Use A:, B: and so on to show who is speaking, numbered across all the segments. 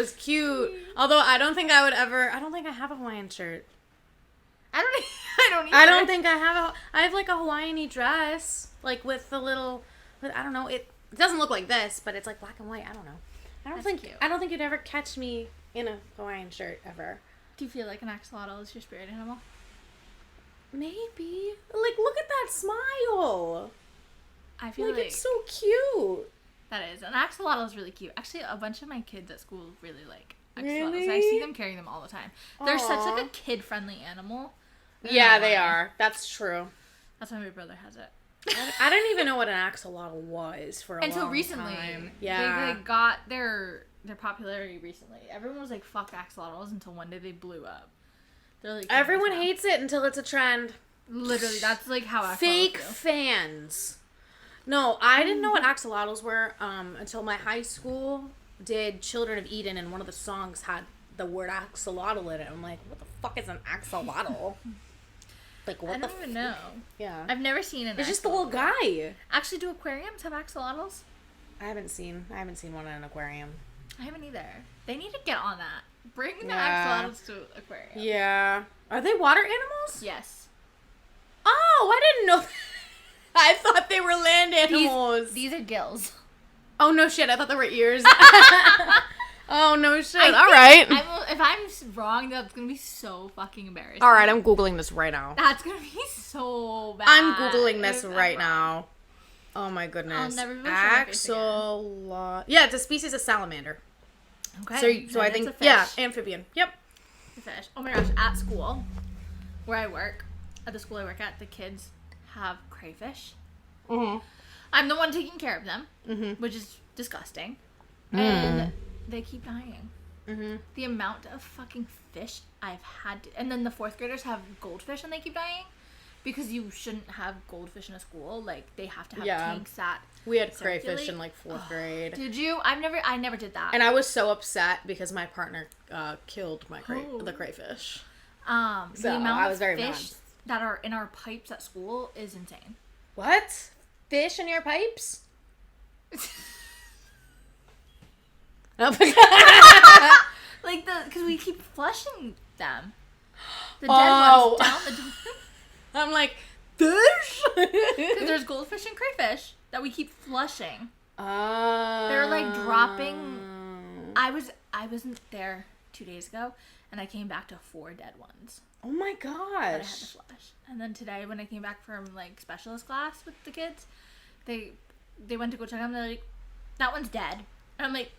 A: was cute. Although I don't think I have a Hawaiian shirt.
B: I don't either.
A: I don't think I have like a Hawaiian-y dress. Like with the little, I don't know, it doesn't look like this, but it's like black and white. I don't know. I don't think you'd ever catch me in a Hawaiian shirt ever.
B: Do you feel like an axolotl is your spirit animal?
A: Maybe. Like, look at that smile.
B: I feel like
A: it's so cute.
B: That is. An axolotl is really cute. Actually, a bunch of my kids at school really like axolotls.
A: Really?
B: I see them carrying them all the time. They're such like a kid-friendly animal.
A: Yeah, they are. That's true.
B: That's why my brother has it.
A: I didn't even know what an axolotl was for a
B: Until
A: long
B: recently.
A: time. Yeah.
B: They got their popularity recently. Everyone was like, fuck axolotls, until one day they blew up. They're like,
A: everyone hates it until it's a trend.
B: Literally, that's like how axolotls
A: Fake
B: feel.
A: fans. No, I didn't know what axolotls were until my high school did Children of Eden, and one of the songs had the word axolotl in it. I'm like, what the fuck is an axolotl? Like, what
B: I don't even know.
A: Yeah.
B: I've never seen an
A: It's just the little guy.
B: Actually, do aquariums have axolotls?
A: I haven't seen one in an aquarium.
B: I haven't either. They need to get on that. Bring the
A: Yeah.
B: axolotls to aquarium.
A: Yeah. Are they water animals?
B: Yes.
A: Oh, I didn't know. I thought they were land animals.
B: These are gills.
A: Oh, no shit. I thought they were ears. Oh, no shit. All right.
B: If I'm wrong, that's going to be so fucking embarrassing.
A: All right. I'm Googling this right now.
B: That's going to be so bad.
A: I'm Googling this right now. Oh, my goodness.
B: I'll never be sure.
A: Axolotl. Yeah, it's a species of salamander.
B: Okay.
A: So I think,
B: it's a fish.
A: yeah, amphibian. Yep.
B: The fish. Oh my gosh, at school, where I work, at the school I work at, the kids have crayfish.
A: Mm-hmm.
B: I'm the one taking care of them, which is disgusting. And they keep dying. Mm-hmm. The amount of fucking fish I've had to... And then the fourth graders have goldfish and they keep dying. Because you shouldn't have goldfish in a school. Like, they have to have tanks that
A: we had
B: circulate.
A: crayfish in, like, 4th grade.
B: Did you? I never did that.
A: And I was so upset because my partner killed the crayfish.
B: The amount
A: I was very
B: of fish that are in our pipes at school is insane.
A: What? Fish in your pipes?
B: Like, because we keep flushing them. The dead ones down the...
A: I'm like, fish?
B: Because there's goldfish and crayfish that we keep flushing. They're like dropping. I wasn't there 2 days ago, and I came back to 4 dead ones.
A: Oh my
B: That I had to
A: gosh.
B: flush. And then today, when I came back from like specialist class with the kids, they went to go check on them. They're like, that one's dead. And I'm like,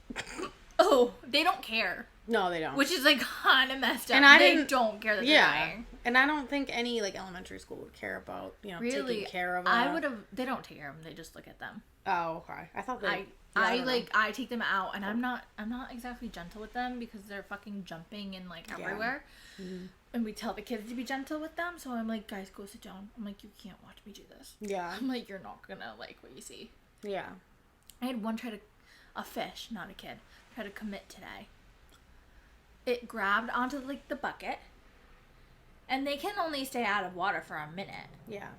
B: oh, they don't care.
A: No, they don't.
B: Which is like kind of messed up.
A: And
B: they don't care that they're dying.
A: And I don't think any like elementary school would care about, taking care of them.
B: They don't take care of them. They just look at them.
A: Oh, okay. I thought they...
B: I take them out, and I'm not exactly gentle with them because they're fucking jumping and like everywhere. Mm-hmm. And we tell the kids to be gentle with them, so I'm like, guys, go sit down. I'm like, you can't watch me do this.
A: Yeah.
B: I'm like, you're not gonna like what you see.
A: Yeah.
B: I had one a fish, not a kid, try to commit today. It grabbed onto like the bucket, and they can only stay out of water for a minute.
A: Yeah.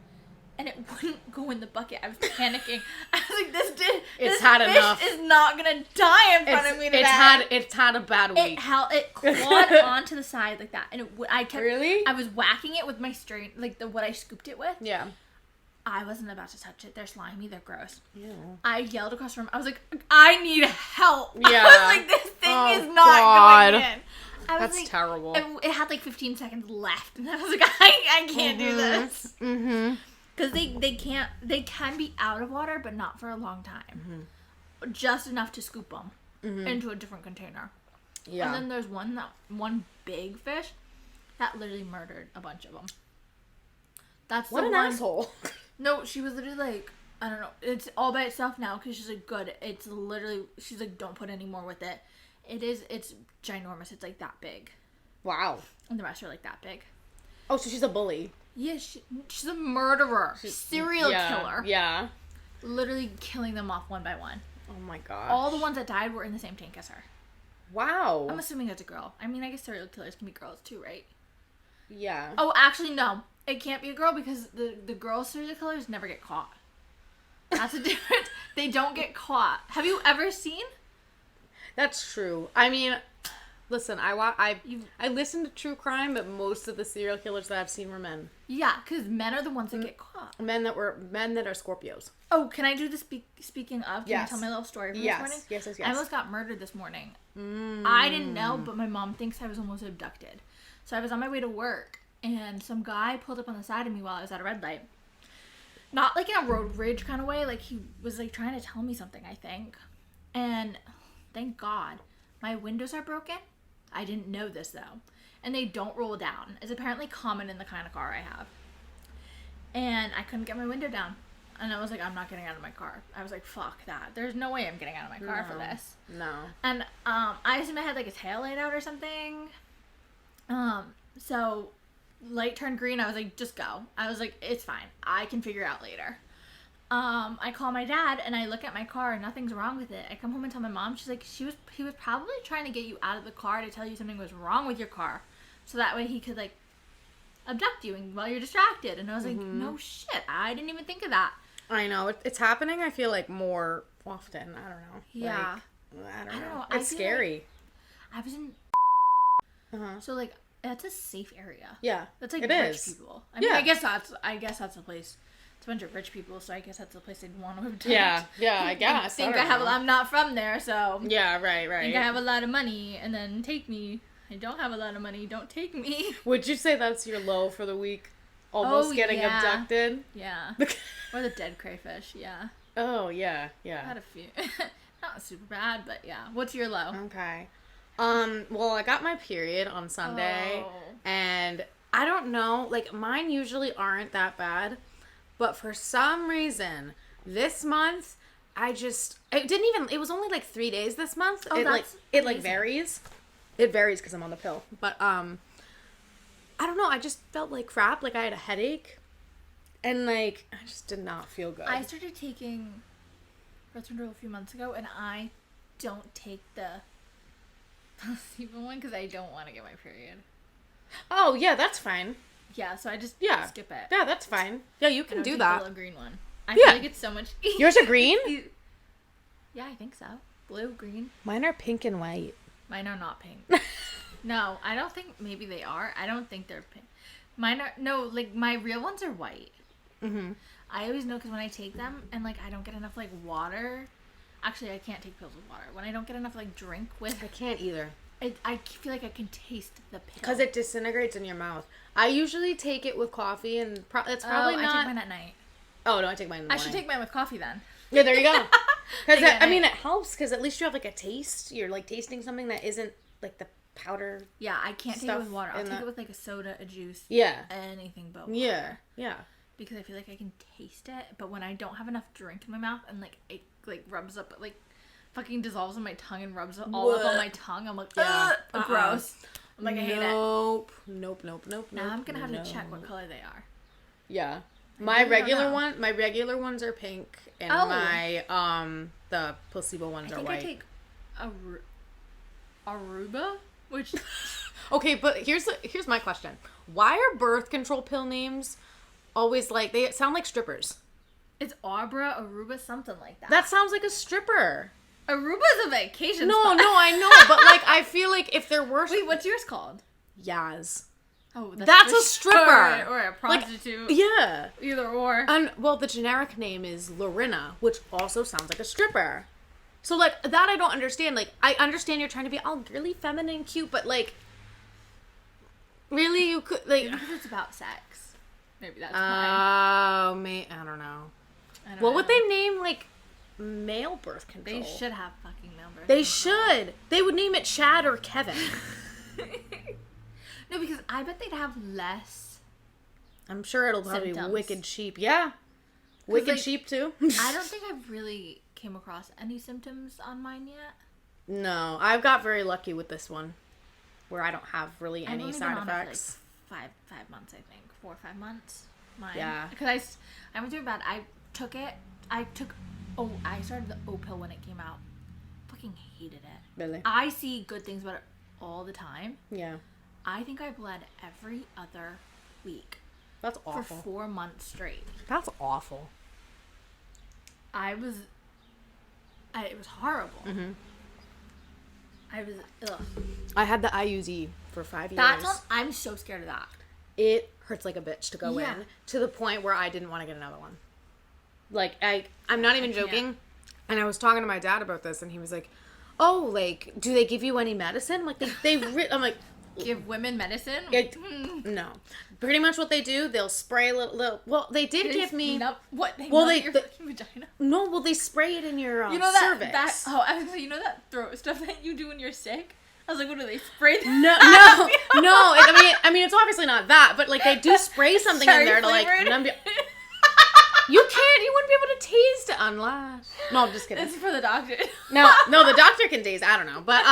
B: And it wouldn't go in the bucket. I was panicking. I was like, this
A: fish
B: enough. Is not gonna die in front of me today.
A: It's had a bad week.
B: It clawed onto the side like that, and I kept.
A: Really?
B: I was whacking it with my strain, like what I scooped it with.
A: Yeah.
B: I wasn't about to touch it. They're slimy. They're gross.
A: Yeah.
B: I yelled across the room. I was like, I need help.
A: Yeah.
B: I was like, this thing is not going in.
A: That's terrible.
B: It had like 15 seconds left, and I was like, I can't do this.
A: Mm-hmm.
B: Because they can be out of water, but not for a long time. Mm-hmm. Just enough to scoop them into a different container. Yeah. And then there's one big fish that literally murdered a bunch of them. That's
A: what an asshole.
B: No, she was literally like, I don't know. It's all by itself now because she's like, good. It's literally, she's like, don't put any more with it. It's ginormous. It's like that big.
A: Wow.
B: And the rest are like that big.
A: Oh, so she's a bully.
B: Yeah, she's a murderer. Serial killer.
A: Yeah.
B: Literally killing them off one by one.
A: Oh my gosh.
B: All the ones that died were in the same tank as her.
A: Wow.
B: I'm assuming it's a girl. I mean, I guess serial killers can be girls too, right?
A: Yeah.
B: Oh, actually, no. It can't be a girl because the girl serial killers never get caught. That's the difference. They don't get caught. Have you ever seen?
A: That's true. I mean, listen, I listen to true crime, but most of the serial killers that I've seen were men.
B: Yeah, because men are the ones that get caught.
A: Men that are Scorpios.
B: Oh, can I do the speaking of? Can you tell my little story from this morning?
A: Yes.
B: I almost got murdered this morning. I didn't know, but my mom thinks I was almost abducted. So I was on my way to work, and some guy pulled up on the side of me while I was at a red light. Not like in a road rage kind of way. Like, he was like trying to tell me something, I think. And thank God, my windows are broken. I didn't know this, though. And they don't roll down. It's apparently common in the kind of car I have. And I couldn't get my window down. And I was like, I'm not getting out of my car. I was like, fuck that. There's no way I'm getting out of my car for this.
A: No.
B: And I assumed I had like a tail light out or something. So light turned green. I was like, just go. I was like, it's fine. I can figure it out later. I call my dad and I look at my car and nothing's wrong with it. I come home and tell my mom. She's like, he was probably trying to get you out of the car to tell you something was wrong with your car, so that way he could like abduct you while you're distracted. And I was like, no shit, I didn't even think of that.
A: I know it's happening. I feel like more often. I don't know.
B: Yeah.
A: Like, I don't know. It's scary.
B: Like I was in. So like that's a safe area.
A: Yeah.
B: That's like
A: it
B: rich
A: is.
B: people. I mean, I guess that's a place. It's a bunch of rich people, so I guess that's the place I'd want to abduct.
A: Yeah, I guess.
B: I think I'm not from there, so.
A: Yeah, right.
B: I think I have a lot of money, and then take me. I don't have a lot of money, don't take me.
A: Would you say that's your low for the week? Almost getting abducted?
B: Yeah. Or the dead crayfish, yeah.
A: Oh, yeah.
B: I had a few. Not super bad, but yeah. What's your low?
A: Okay. Well, I got my period on Sunday, and I don't know, like, mine usually aren't that bad. But for some reason, this month, it was only like 3 days this month.
B: Oh,
A: it varies. It varies because I'm on the pill. But, I don't know. I just felt like crap. Like I had a headache. And like, I just did not feel good.
B: I started taking birth control a few months ago, and I don't take the placebo one because I don't want to get my period.
A: Oh, yeah, that's fine.
B: Yeah, so I just skip it.
A: Yeah, that's fine. Yeah, you can do that.
B: The little green one. I feel like it's so much easier.
A: Yours are green?
B: Yeah, I think so. Blue, green.
A: Mine are pink and white.
B: Mine are not pink. No, I don't think, maybe they are. I don't think they're pink. Mine are, no, like my real ones are white. I always know because when I take them and like I don't get enough like water. Actually, I can't take pills with water. When I don't get enough like drink with.
A: I can't either.
B: I feel like I can taste the pill.
A: Because it disintegrates in your mouth. I usually take it with coffee, and it's probably not.
B: I take mine at night.
A: Oh, no, I take mine in the morning.
B: I should take mine with coffee then.
A: Yeah, there you go. Because, I mean, it helps because at least you have like a taste. You're like tasting something that isn't like the powder.
B: Yeah, I can't take it with water. I'll take it with like a soda, a juice.
A: Yeah.
B: Anything but water.
A: Yeah.
B: Because I feel like I can taste it, but when I don't have enough drink in my mouth and like it like rubs up, like fucking dissolves in my tongue and rubs all up on my tongue, I'm like, gross. I'm like, I hate it.
A: Nope.
B: Now I'm gonna have to check what color they are.
A: Yeah. My regular ones are pink, and my the placebo ones are white.
B: I think I take Aruba, which.
A: Okay, but here's my question: why are birth control pill names always like they sound like strippers?
B: It's Aruba, something like that.
A: That sounds like a stripper.
B: Aruba's a vacation
A: No,
B: spot.
A: I know, but like I feel like if there were.
B: Wait, what's yours called?
A: Yaz.
B: Oh,
A: that's a stripper
B: or a prostitute.
A: Like, yeah,
B: either or.
A: And well, the generic name is Lorena, which also sounds like a stripper. So like that, I don't understand. Like I understand you're trying to be all girly, feminine, cute, but like, really, you could like.
B: Maybe because it's about sex. Maybe that's why.
A: Oh, I don't know. What would they name like male birth control?
B: They should have fucking male birth control.
A: They should. They would name it Chad or Kevin.
B: No, because I bet they'd have less.
A: I'm sure it'll probably
B: symptoms.
A: be wicked cheap. Yeah. Wicked cheap too.
B: I don't think I've really came across any symptoms on mine yet.
A: No, I've got very lucky with this one, where I don't have really any side effects.
B: For like 5 months, I think 4 or 5 months. Mine. Yeah. Because I went through bad. I took it. I started the O pill when it came out. Fucking hated it.
A: Really?
B: I see good things about it all the time.
A: Yeah.
B: I think I bled every other week.
A: That's awful.
B: For 4 months straight.
A: That's awful.
B: It was horrible.
A: Mm-hmm.
B: Ugh.
A: I had the IUD for 5 years.
B: I'm so scared of that.
A: It hurts like a bitch to go
B: Yeah.
A: in, to the point where I didn't want to get another one. Like, I'm not even joking. And I was talking to my dad about this, and he was like, oh, like, do they give you any medicine? I'm like, I'm like...
B: Give women medicine?
A: No. Pretty much what they do, they'll spray a little well, they did give me...
B: What? They
A: your
B: vagina?
A: No, well, they spray it in your
B: you know
A: cervix.
B: I was gonna say, you know that throat stuff that you do when you're sick? I was like, what do they spray?
A: No. I mean, it's obviously not that, but, like, they do spray something in there to, like, numb you. You wouldn't be able to taste it unless... No, I'm just kidding.
B: This is for the doctor.
A: No, the doctor can taste, I don't know, but,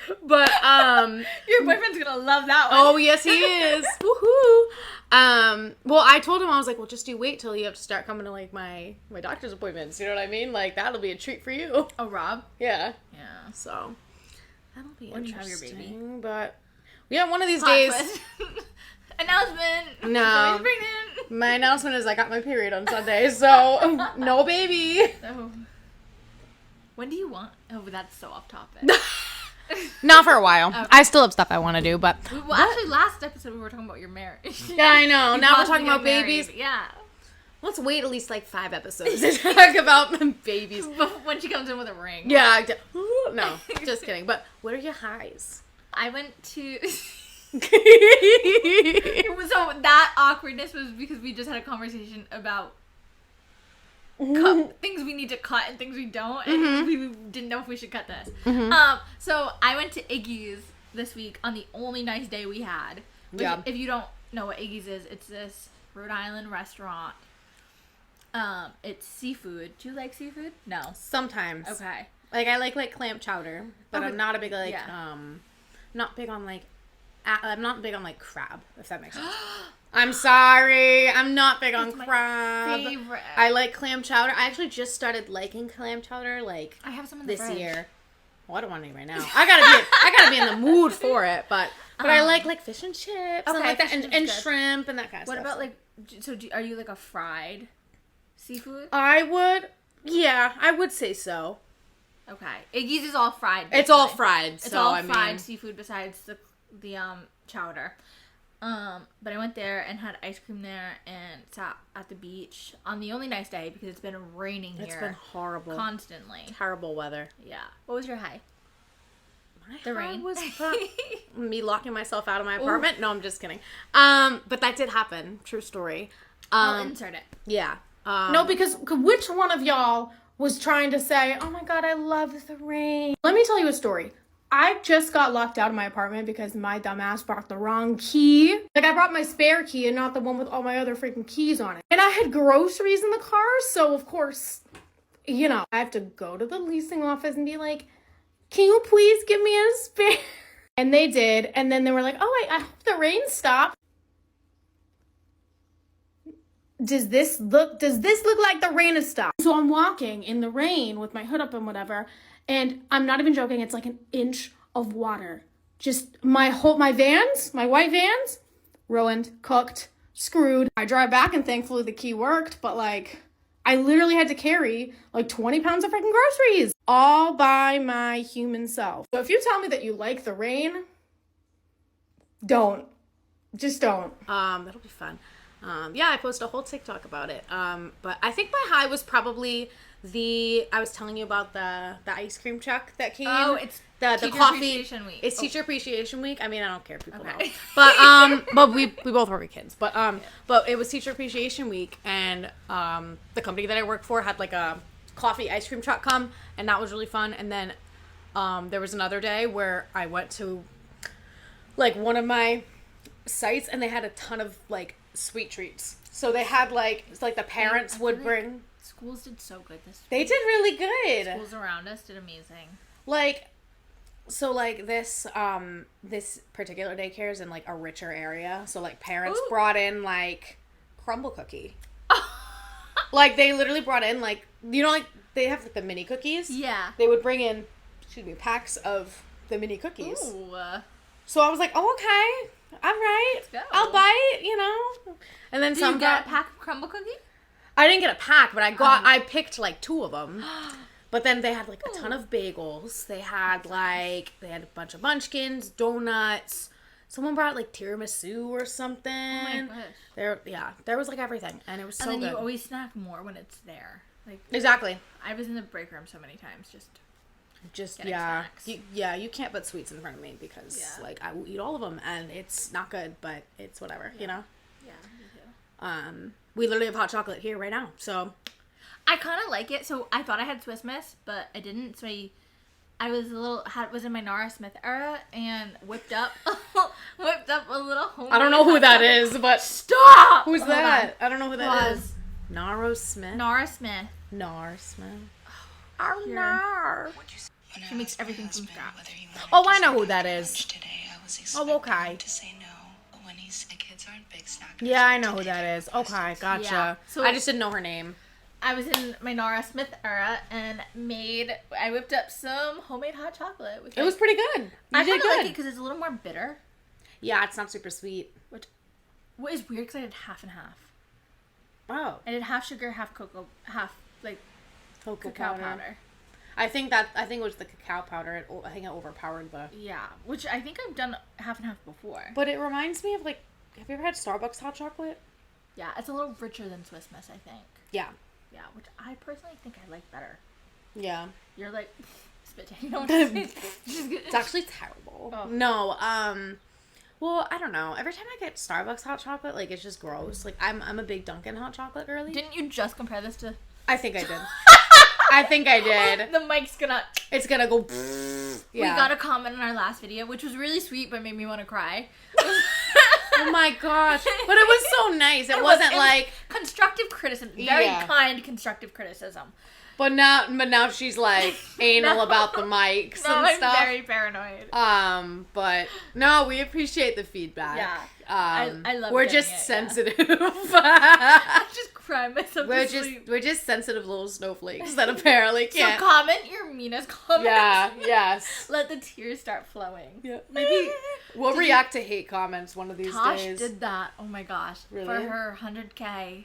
B: Your boyfriend's gonna love that one.
A: Oh, yes, he is. Woohoo. Well, I told him, I was like, well, just you wait till you have to start coming to, like, my doctor's appointments. You know what I mean? Like, that'll be a treat for you.
B: Oh, Rob?
A: Yeah.
B: Yeah.
A: So, that'll be
B: when
A: interesting.
B: You have your baby.
A: But, yeah, one of these days.
B: Announcement.
A: No.
B: Pregnant.
A: My announcement is I got my period on Sunday, so no baby.
B: So, when do you want? Oh, but that's so off topic.
A: Not for a while.
B: Okay.
A: I still have stuff I want to do, but...
B: Well, actually, last episode we were talking about your marriage.
A: Yeah, I know. Now we're talking about babies.
B: Yeah.
A: Let's wait at least, like, 5 episodes to talk about babies.
B: When she comes in with a ring.
A: Yeah. No, just kidding. But what are your highs?
B: I went to... So that awkwardness was because we just had a conversation about things we need to cut and things we don't, and we didn't know if we should cut this. So I went to Iggy's this week on the only nice day we had.
A: Yeah.
B: If you don't know what Iggy's is, it's this Rhode Island restaurant. It's seafood. Do you like seafood? No.
A: Sometimes.
B: Okay.
A: Like, I like clam chowder, but
B: Okay.
A: I'm not a big, like,
B: Yeah.
A: not big on, like, I'm not big on, like, crab, if that makes sense. I'm sorry. I'm not big on crab.
B: Favorite.
A: I like clam chowder. I actually just started liking clam chowder, like,
B: I have some in the
A: this
B: fridge.
A: year. Well, I don't want any right now. I gotta be in the mood for it, but I like fish and chips and like that, and shrimp and that kind of stuff.
B: What about, like, so are you, like, a fried seafood?
A: I would say so.
B: Okay. Iggy's is all fried. Basically.
A: It's all fried.
B: It's
A: so,
B: all fried seafood besides the chowder. But I went there and had ice cream there and sat at the beach on the only nice day because it's been raining here.
A: It's been horrible.
B: Constantly.
A: Terrible weather.
B: Yeah. What was your high?
A: The
B: rain
A: was me locking myself out of my apartment. Ooh. No, I'm just kidding. But that did happen. True story.
B: I'll insert it.
A: Yeah.
C: No, because which one of y'all was trying to say, oh my god, I love the rain? Let me tell you a story. I just got locked out of my apartment because my dumbass brought the wrong key. Like, I brought my spare key and not the one with all my other freaking keys on it. And I had groceries in the car, so of course, you know, I have to go to the leasing office and be like, can you please give me a spare? And they did, and then they were like, oh, I hope the rain stopped. Does this look like the rain has stopped? So I'm walking in the rain with my hood up and whatever, and I'm not even joking, it's like an inch of water. Just my white vans, ruined, cooked, screwed. I drive back and thankfully the key worked, but like, I literally had to carry like 20 pounds of freaking groceries all by my human self. So if you tell me that you like the rain, don't. Just don't.
A: That'll be fun. Yeah, I posted a whole TikTok about it. But I think my high was probably I was telling you about the ice cream truck that came.
B: Oh, it's
A: the
B: Teacher
A: coffee.
B: Appreciation Week.
A: It's Teacher Appreciation Week. I mean, I don't care if people know.
B: Okay.
A: But we both work with kids. But it was Teacher Appreciation Week, and the company that I work for had like a coffee ice cream truck come, and that was really fun. And then there was another day where I went to like one of my sites, and they had a ton of like sweet treats. So they had like, it's like the parents would bring.
B: Schools did so good this week.
A: They did really good.
B: Schools around us did amazing.
A: Like, so like this particular daycare is in like a richer area. So like parents brought in like crumble cookie. Like they literally brought in like, you know, like they have like the mini cookies.
B: Yeah.
A: They would bring in, packs of the mini cookies.
B: Ooh.
A: So I was like, oh, okay. All right.
B: Let's go.
A: I'll buy it, you know. And then
B: Did you get a pack of crumble cookie?
A: I didn't get a pack, but I picked like 2 of them. But then they had like a ton of bagels. They had a bunch of munchkins, donuts. Someone brought like tiramisu or something.
B: Oh my gosh.
A: There was like everything, and it was so good.
B: And then you always snack more when it's there. Like
A: exactly.
B: I was in the break room so many times just
A: snacks. You can't put sweets in front of me because like I will eat all of them, and it's not good, but it's whatever, you know.
B: Yeah, me too.
A: We literally have hot chocolate here right now, so
B: I kind of like it. So I thought I had Swiss Miss, but I didn't. So I was was in my Nara Smith era and whipped up a little homemade.
A: I don't know who that is, but
B: stop.
A: Who's
B: Hold
A: that?
B: on.
A: I don't know who that
B: Pause.
A: is. Nara Smith.
B: Nara Smith.
A: Nar Smith.
B: Here.
A: Nar.
B: She makes everything from scratch.
A: Oh, I know who that is.
D: Today, I was
A: Oh, okay.
D: to say no when he said kids aren't big snackers.
A: Yeah, I know who that is. Okay, gotcha.
B: Yeah. So
A: I just didn't know her name.
B: I was in my Nara Smith era and I whipped up some homemade hot chocolate. Which
A: It was pretty good.
B: I
A: You did
B: kind of like it
A: good.
B: because it's a little more bitter.
A: Yeah, it's not super sweet.
B: What is weird because I did half and half.
A: Oh.
B: I did half sugar, half cocoa, half like
A: Cocoa
B: cacao powder.
A: I think it was the cacao powder. I think it overpowered the.
B: Yeah, which I think I've done half and half before.
A: But it reminds me of like, have you ever had Starbucks hot chocolate?
B: Yeah, it's a little richer than Swiss Miss, I think.
A: Yeah.
B: Yeah, which I personally think I like better.
A: Yeah.
B: You're like spit taking. It's
A: It's actually terrible.
B: Oh.
A: No. Well, I don't know. Every time I get Starbucks hot chocolate, like it's just gross. Like I'm a big Dunkin' hot chocolate girly.
B: Didn't you just compare this to?
A: I think I did. I think I did.
B: The mic's gonna.
A: It's gonna go.
B: We got a comment in our last video, which was really sweet, but made me want to cry.
A: Oh my gosh! But it was so nice. It wasn't like
B: constructive criticism. Very kind constructive criticism.
A: But now she's like anal about the mics and
B: I'm
A: stuff.
B: very paranoid.
A: But no, we appreciate the feedback.
B: Yeah. I love
A: We're
B: getting
A: just
B: it,
A: sensitive.
B: I just cry myself to sleep.
A: We're just sensitive little snowflakes that apparently can't.
B: So comment your meanest comments.
A: Yeah, yes.
B: Let the tears start flowing.
A: Yeah. Maybe we'll react to hate comments one of these
B: Tosh
A: days.
B: did that. Oh my gosh.
A: Really?
B: For her 100K,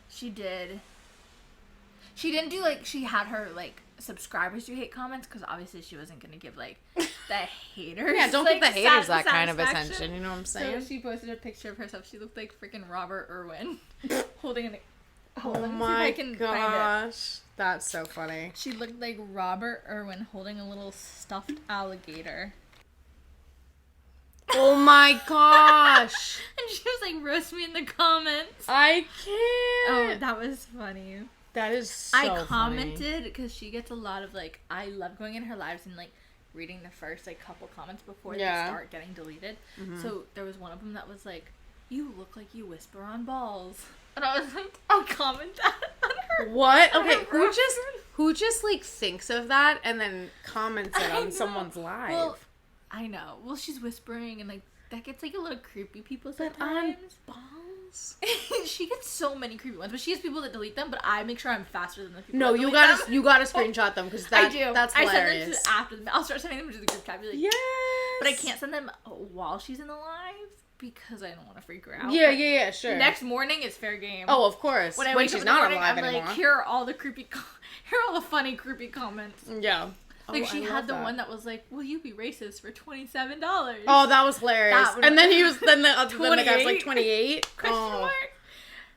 B: she did. She didn't do she had her subscribers do hate comments because obviously she wasn't gonna give the haters.
A: Yeah, don't give the haters that kind of
B: satisfaction.
A: attention. You know what I'm saying?
B: So she posted a picture of herself. She looked like freaking Robert Irwin holding an.
A: Oh
B: let me see if
A: my
B: I can find it.
A: gosh, that's so funny.
B: She looked like Robert Irwin holding a little stuffed alligator.
A: Oh my gosh.
B: And she was like, roast me in the comments.
A: I
B: Oh,
A: can't.
B: that was funny.
A: That is so
B: I commented because she gets a lot of I love going in her lives and reading the first couple comments before they start getting deleted. Mm-hmm. So there was one of them that was like, "You look like you whisper on balls," and I was like, "I'll comment that on her."
A: What?
B: on
A: Okay,
B: her
A: who just thinks of that and then comments it
B: I
A: on
B: know.
A: someone's live?
B: Well, I know. Well, she's whispering and that gets a little creepy. People
A: but
B: sometimes.
A: on balls.
B: She gets so many creepy ones, but she has people that delete them. But I make sure I'm faster than the people.
A: No,
B: that
A: you
B: delete
A: gotta
B: them.
A: you gotta screenshot them because
B: I do.
A: That's
B: I
A: hilarious.
B: send them to after them. I'll start sending them to the group chat. Be like,
A: Yes.
B: but I can't send them while she's in the live because I don't want to freak her out.
A: Yeah, sure.
B: Next morning it's fair game.
A: Oh, of course.
B: When I
A: When
B: wake up
A: she's
B: in the
A: not
B: morning,
A: alive
B: I'm
A: anymore.
B: like, here are all the here are all the funny creepy comments.
A: Yeah.
B: She had the one that was like, "Will you be racist for $27?"
A: Oh, that was hilarious.
B: That one-
A: And then then the guy was like
B: 28?
A: 28.
B: Question
A: Oh.
B: mark.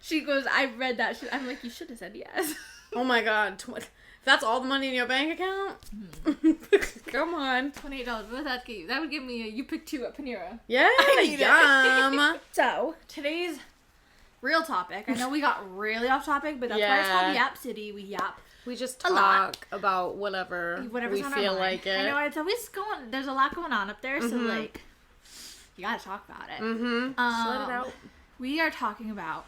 B: She goes, I read that. I'm like, you should have said yes.
A: Oh my god. If that's all the money in your bank account? Come on.
B: $28. What would that get you? That would give me you pick two at Panera.
A: Yeah,
B: need it.
A: yum.
B: So, today's real topic. I know we got really off topic, but that's why it's called Yap City. We yap.
A: We just
B: A lot.
A: talk about whatever's we
B: on
A: feel
B: our mind.
A: like it.
B: I know, it's always going, there's a lot going on up there, so you gotta talk about it.
A: Mm-hmm. Just let it out.
B: We are talking about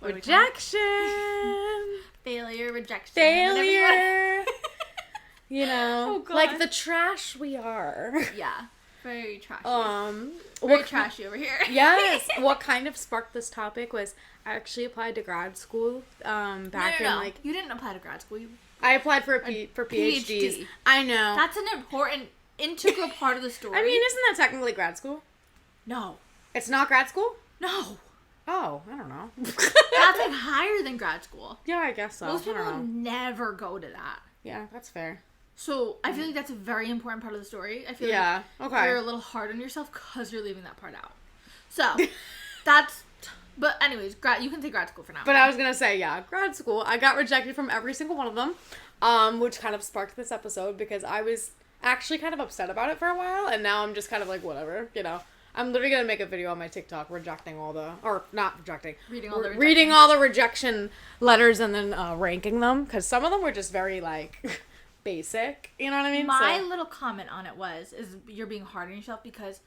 A: Rejection.
B: failure, rejection.
A: Failure. You know,
B: Oh, God.
A: like the trash we are.
B: Yeah. Very trashy.
A: Very
B: Very trashy over here.
A: Yes. What kind of sparked this topic was I actually applied to grad school back
B: No.
A: in
B: You didn't apply to grad school.
A: I applied for for PhDs.
B: PhD.
A: I know.
B: That's an important, integral part of the story.
A: I mean, isn't that technically grad school?
B: no.
A: It's not grad school?
B: No.
A: Oh, I don't know.
B: That's like higher than grad school.
A: Yeah, I guess so.
B: Most
A: I don't
B: people
A: know.
B: never go to that.
A: Yeah, that's fair.
B: So I feel like that's a very important part of the story. I feel
A: Yeah,
B: like
A: okay.
B: you're a little hard on yourself because you're leaving that part out. So that's. But anyways, you can say grad school for now.
A: But I was gonna say, yeah, grad school. I got rejected from every single one of them, which kind of sparked this episode because I was actually kind of upset about it for a while, and now I'm just kind of like, whatever, you know. I'm literally gonna make a video on my TikTok rejecting all the, or not rejecting, reading all the rejection letters and then ranking them, because some of them were just very like basic. You know what I mean?
B: My little comment on it is you're being hard on yourself because,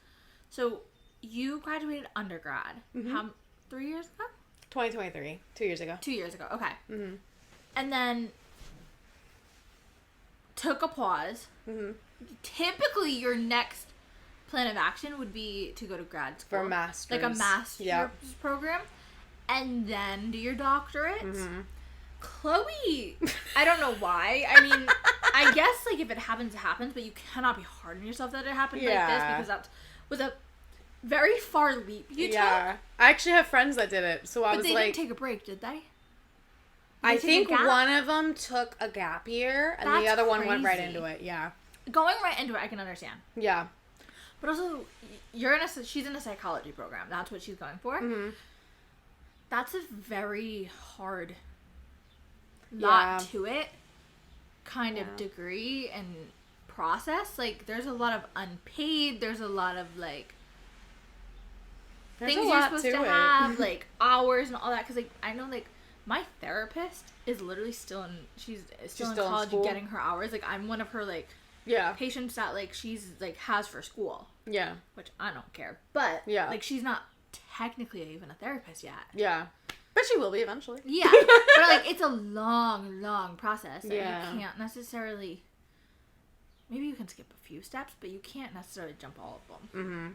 B: so you graduated undergrad. How 3 years ago?
A: 2023, 2 years ago.
B: 2 years ago. Okay. Mm-hmm. And then took a pause. Mm-hmm. Typically, your next plan of action would be to go to grad school.
A: For a master's.
B: Like a master's program. And then do your doctorate. Mm-hmm. Chloe, I don't know why. I mean, I guess, like, if it happens, it happens. But you cannot be hard on yourself that it happened like this. Because that was a very far leap you took.
A: Yeah. I actually have friends that did it. So I was like...
B: But they didn't take a break, did they?
A: I think one of them took a gap year. And the other one went right into it. Yeah.
B: Going right into it, I can understand.
A: Yeah.
B: But also, she's in a psychology program. That's what she's going for. Mm-hmm. That's a very hard, lot to it kind of degree and process. Like, there's a lot of unpaid. There's a lot of, like, things you're supposed to have, like, hours and all that. Because, like, I know, like, my therapist is literally she's still in college and getting her hours. Like, I'm one of her, like, patients that, like, she's, like, has for school. Yeah. Which I don't care. But, like, she's not technically even a therapist yet.
A: Yeah. But she will be eventually.
B: Yeah. But, like, it's a long, long process. And you can't necessarily... Maybe you can skip a few steps, but you can't necessarily jump all of them. Mm-hmm.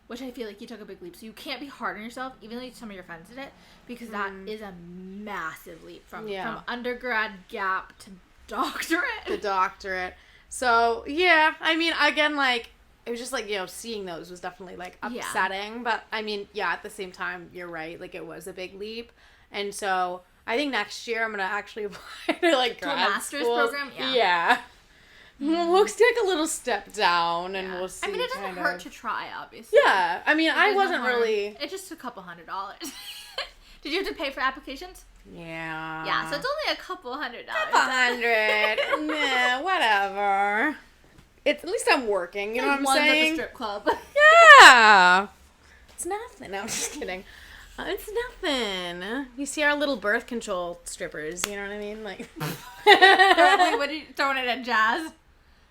B: Which I feel like you took a big leap. So you can't be hard on yourself, even though some of your friends did it, because that is a massive leap from undergrad gap to doctorate. The
A: doctorate. So, yeah, I mean, again, like, it was just, like, you know, seeing those was definitely, like, upsetting. But, I mean, at the same time, you're right. Like, it was a big leap. And so, I think next year I'm going to actually apply to, like, grad
B: to a master's program?
A: Yeah. We'll take a little step down and we'll see.
B: I mean, it doesn't hurt to try, obviously.
A: Yeah. I mean, I wasn't really...
B: It's just a couple $100. Did you have to pay for applications?
A: Yeah.
B: Yeah, so it's only a couple $100.
A: Couple $100. Nah, whatever. At least I'm working, you know what I'm saying?
B: At the strip club.
A: Yeah. It's nothing. No, I'm just kidding. It's nothing. You see our little birth control strippers, you know what I mean? Like...
B: What are you throwing it at Jazz?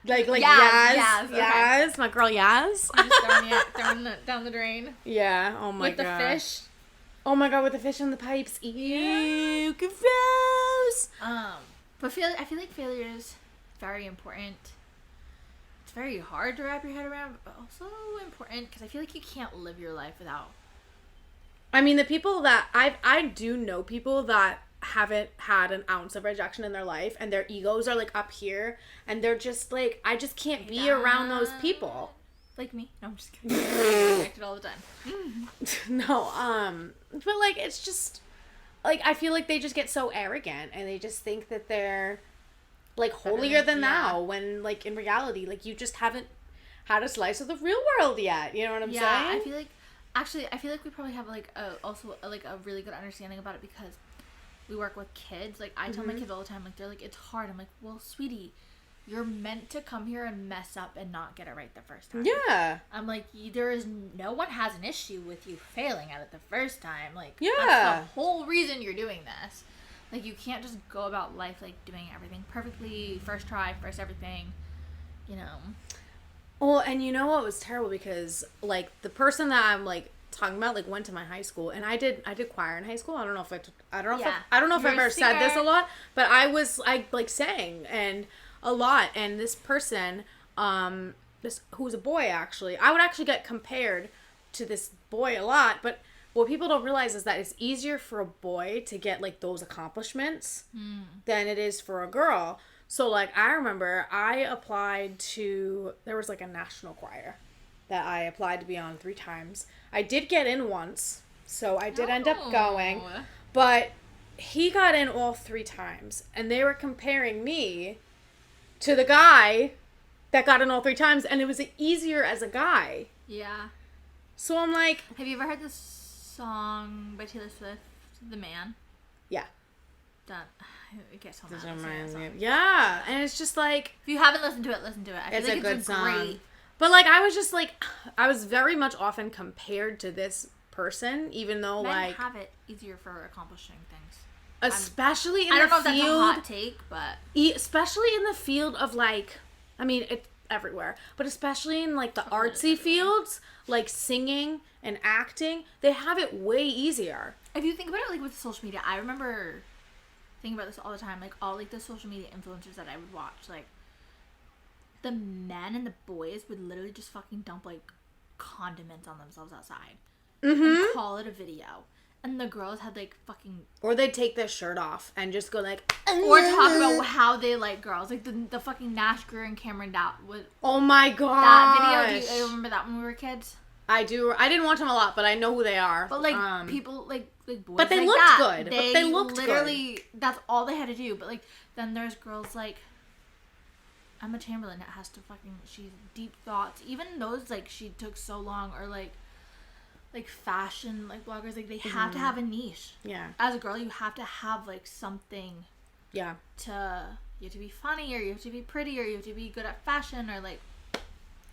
A: Like Yaz.
B: Yaz.
A: Yaz.
B: Okay.
A: My girl Yaz.
B: I'm just throwing it down the drain.
A: Yeah. Oh my god.
B: With the fish.
A: Oh my god, with the fish in the pipes. Ew, gross.
B: But I feel like failure is very important. It's very hard to wrap your head around, but also important because I feel like you can't live your life without.
A: I mean, the people that I do know people that haven't had an ounce of rejection in their life and their egos are like up here and they're just like, I just can't be around those people.
B: Like me. No, I'm just kidding. I'm rejected all the time.
A: No, but like, it's just like, I feel like they just get so arrogant and they just think that they're like holier than thou when like in reality, like you just haven't had a slice of the real world yet. You know what I'm saying?
B: Yeah, I feel like we probably have like a really good understanding about it because we work with kids. Like, I tell my kids all the time, like, they're like, it's hard. I'm like, well, sweetie, you're meant to come here and mess up and not get it right the first time. Yeah. I'm like, no one has an issue with you failing at it the first time. Like, that's the whole reason you're doing this. Like, you can't just go about life, like, doing everything perfectly, first try, first everything, you know.
A: Well, and you know what was terrible because, like, the person that I'm, like, talking about, like, went to my high school, and I did choir in high school. I don't know if I've ever said this a lot, but I like sang and a lot, and this person, who's a boy actually, I would actually get compared to this boy a lot, but what people don't realize is that it's easier for a boy to get like those accomplishments than it is for a girl. So like I remember I applied to, there was like a national choir that I applied to be on 3 times. I did get in once, So I did end up going. But he got in all 3 times. And they were comparing me to the guy that got in all 3 times. And it was easier as a guy.
B: Yeah.
A: So I'm like...
B: Have you ever heard this song by Taylor Swift, The Man?
A: Yeah.
B: Done. I guess I'm not listening to that song.
A: Yeah. And it's just like...
B: If you haven't listened to it, listen to it. I feel
A: It's
B: like
A: a good song.
B: Great...
A: But like, I was just like... I was very much often compared to this person, even though
B: Men
A: like...
B: have it easier for accomplishing things.
A: Especially in the
B: I don't know if
A: field...
B: that's a hot take, but...
A: Especially in the field of like... I mean, it's everywhere. But especially in like the artsy fields, like singing and acting, they have it way easier.
B: If you think about it, like with social media, I remember thinking about this all the time. Like all like the social media influencers that I would watch, like the men and the boys would literally just fucking dump like condiments on themselves outside and call it a video. And the girls had like fucking...
A: Or they'd take their shirt off and just go like...
B: Or talk about how they like girls. Like the fucking Nash Greer and Cameron Dowd.
A: Oh my god.
B: That video, do you remember that when we were kids?
A: I do. I didn't watch them a lot, but I know who they are.
B: But like people, like boys
A: but they
B: like
A: looked
B: that,
A: good. But they looked
B: literally,
A: good.
B: That's all they had to do. But like, then there's girls like Emma Chamberlain that has to fucking... She's deep thoughts. Even those, like, she took so long. Or like fashion like bloggers, like they have to have a niche. Yeah. As a girl, you have to have like something. Yeah. You have to be funny, or you have to be pretty, or you have to be good at fashion, or like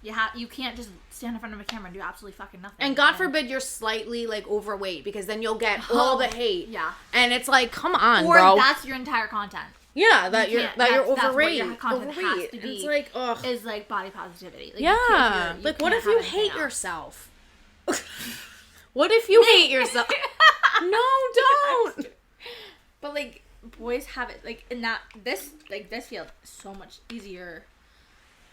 B: you can't just stand in front of a camera and do absolutely fucking nothing.
A: And God forbid you're slightly like overweight, because then you'll get all the hate.
B: Yeah.
A: And it's like, come on,
B: or
A: bro.
B: Or that's your entire content.
A: Yeah, you're overweight.
B: That's what your content has to be.
A: It's like, ugh.
B: Is like body positivity. Like,
A: yeah. Like, what if you hate yourself? What if you hate yourself? No, don't.
B: But like, boys have it like in this field so much easier.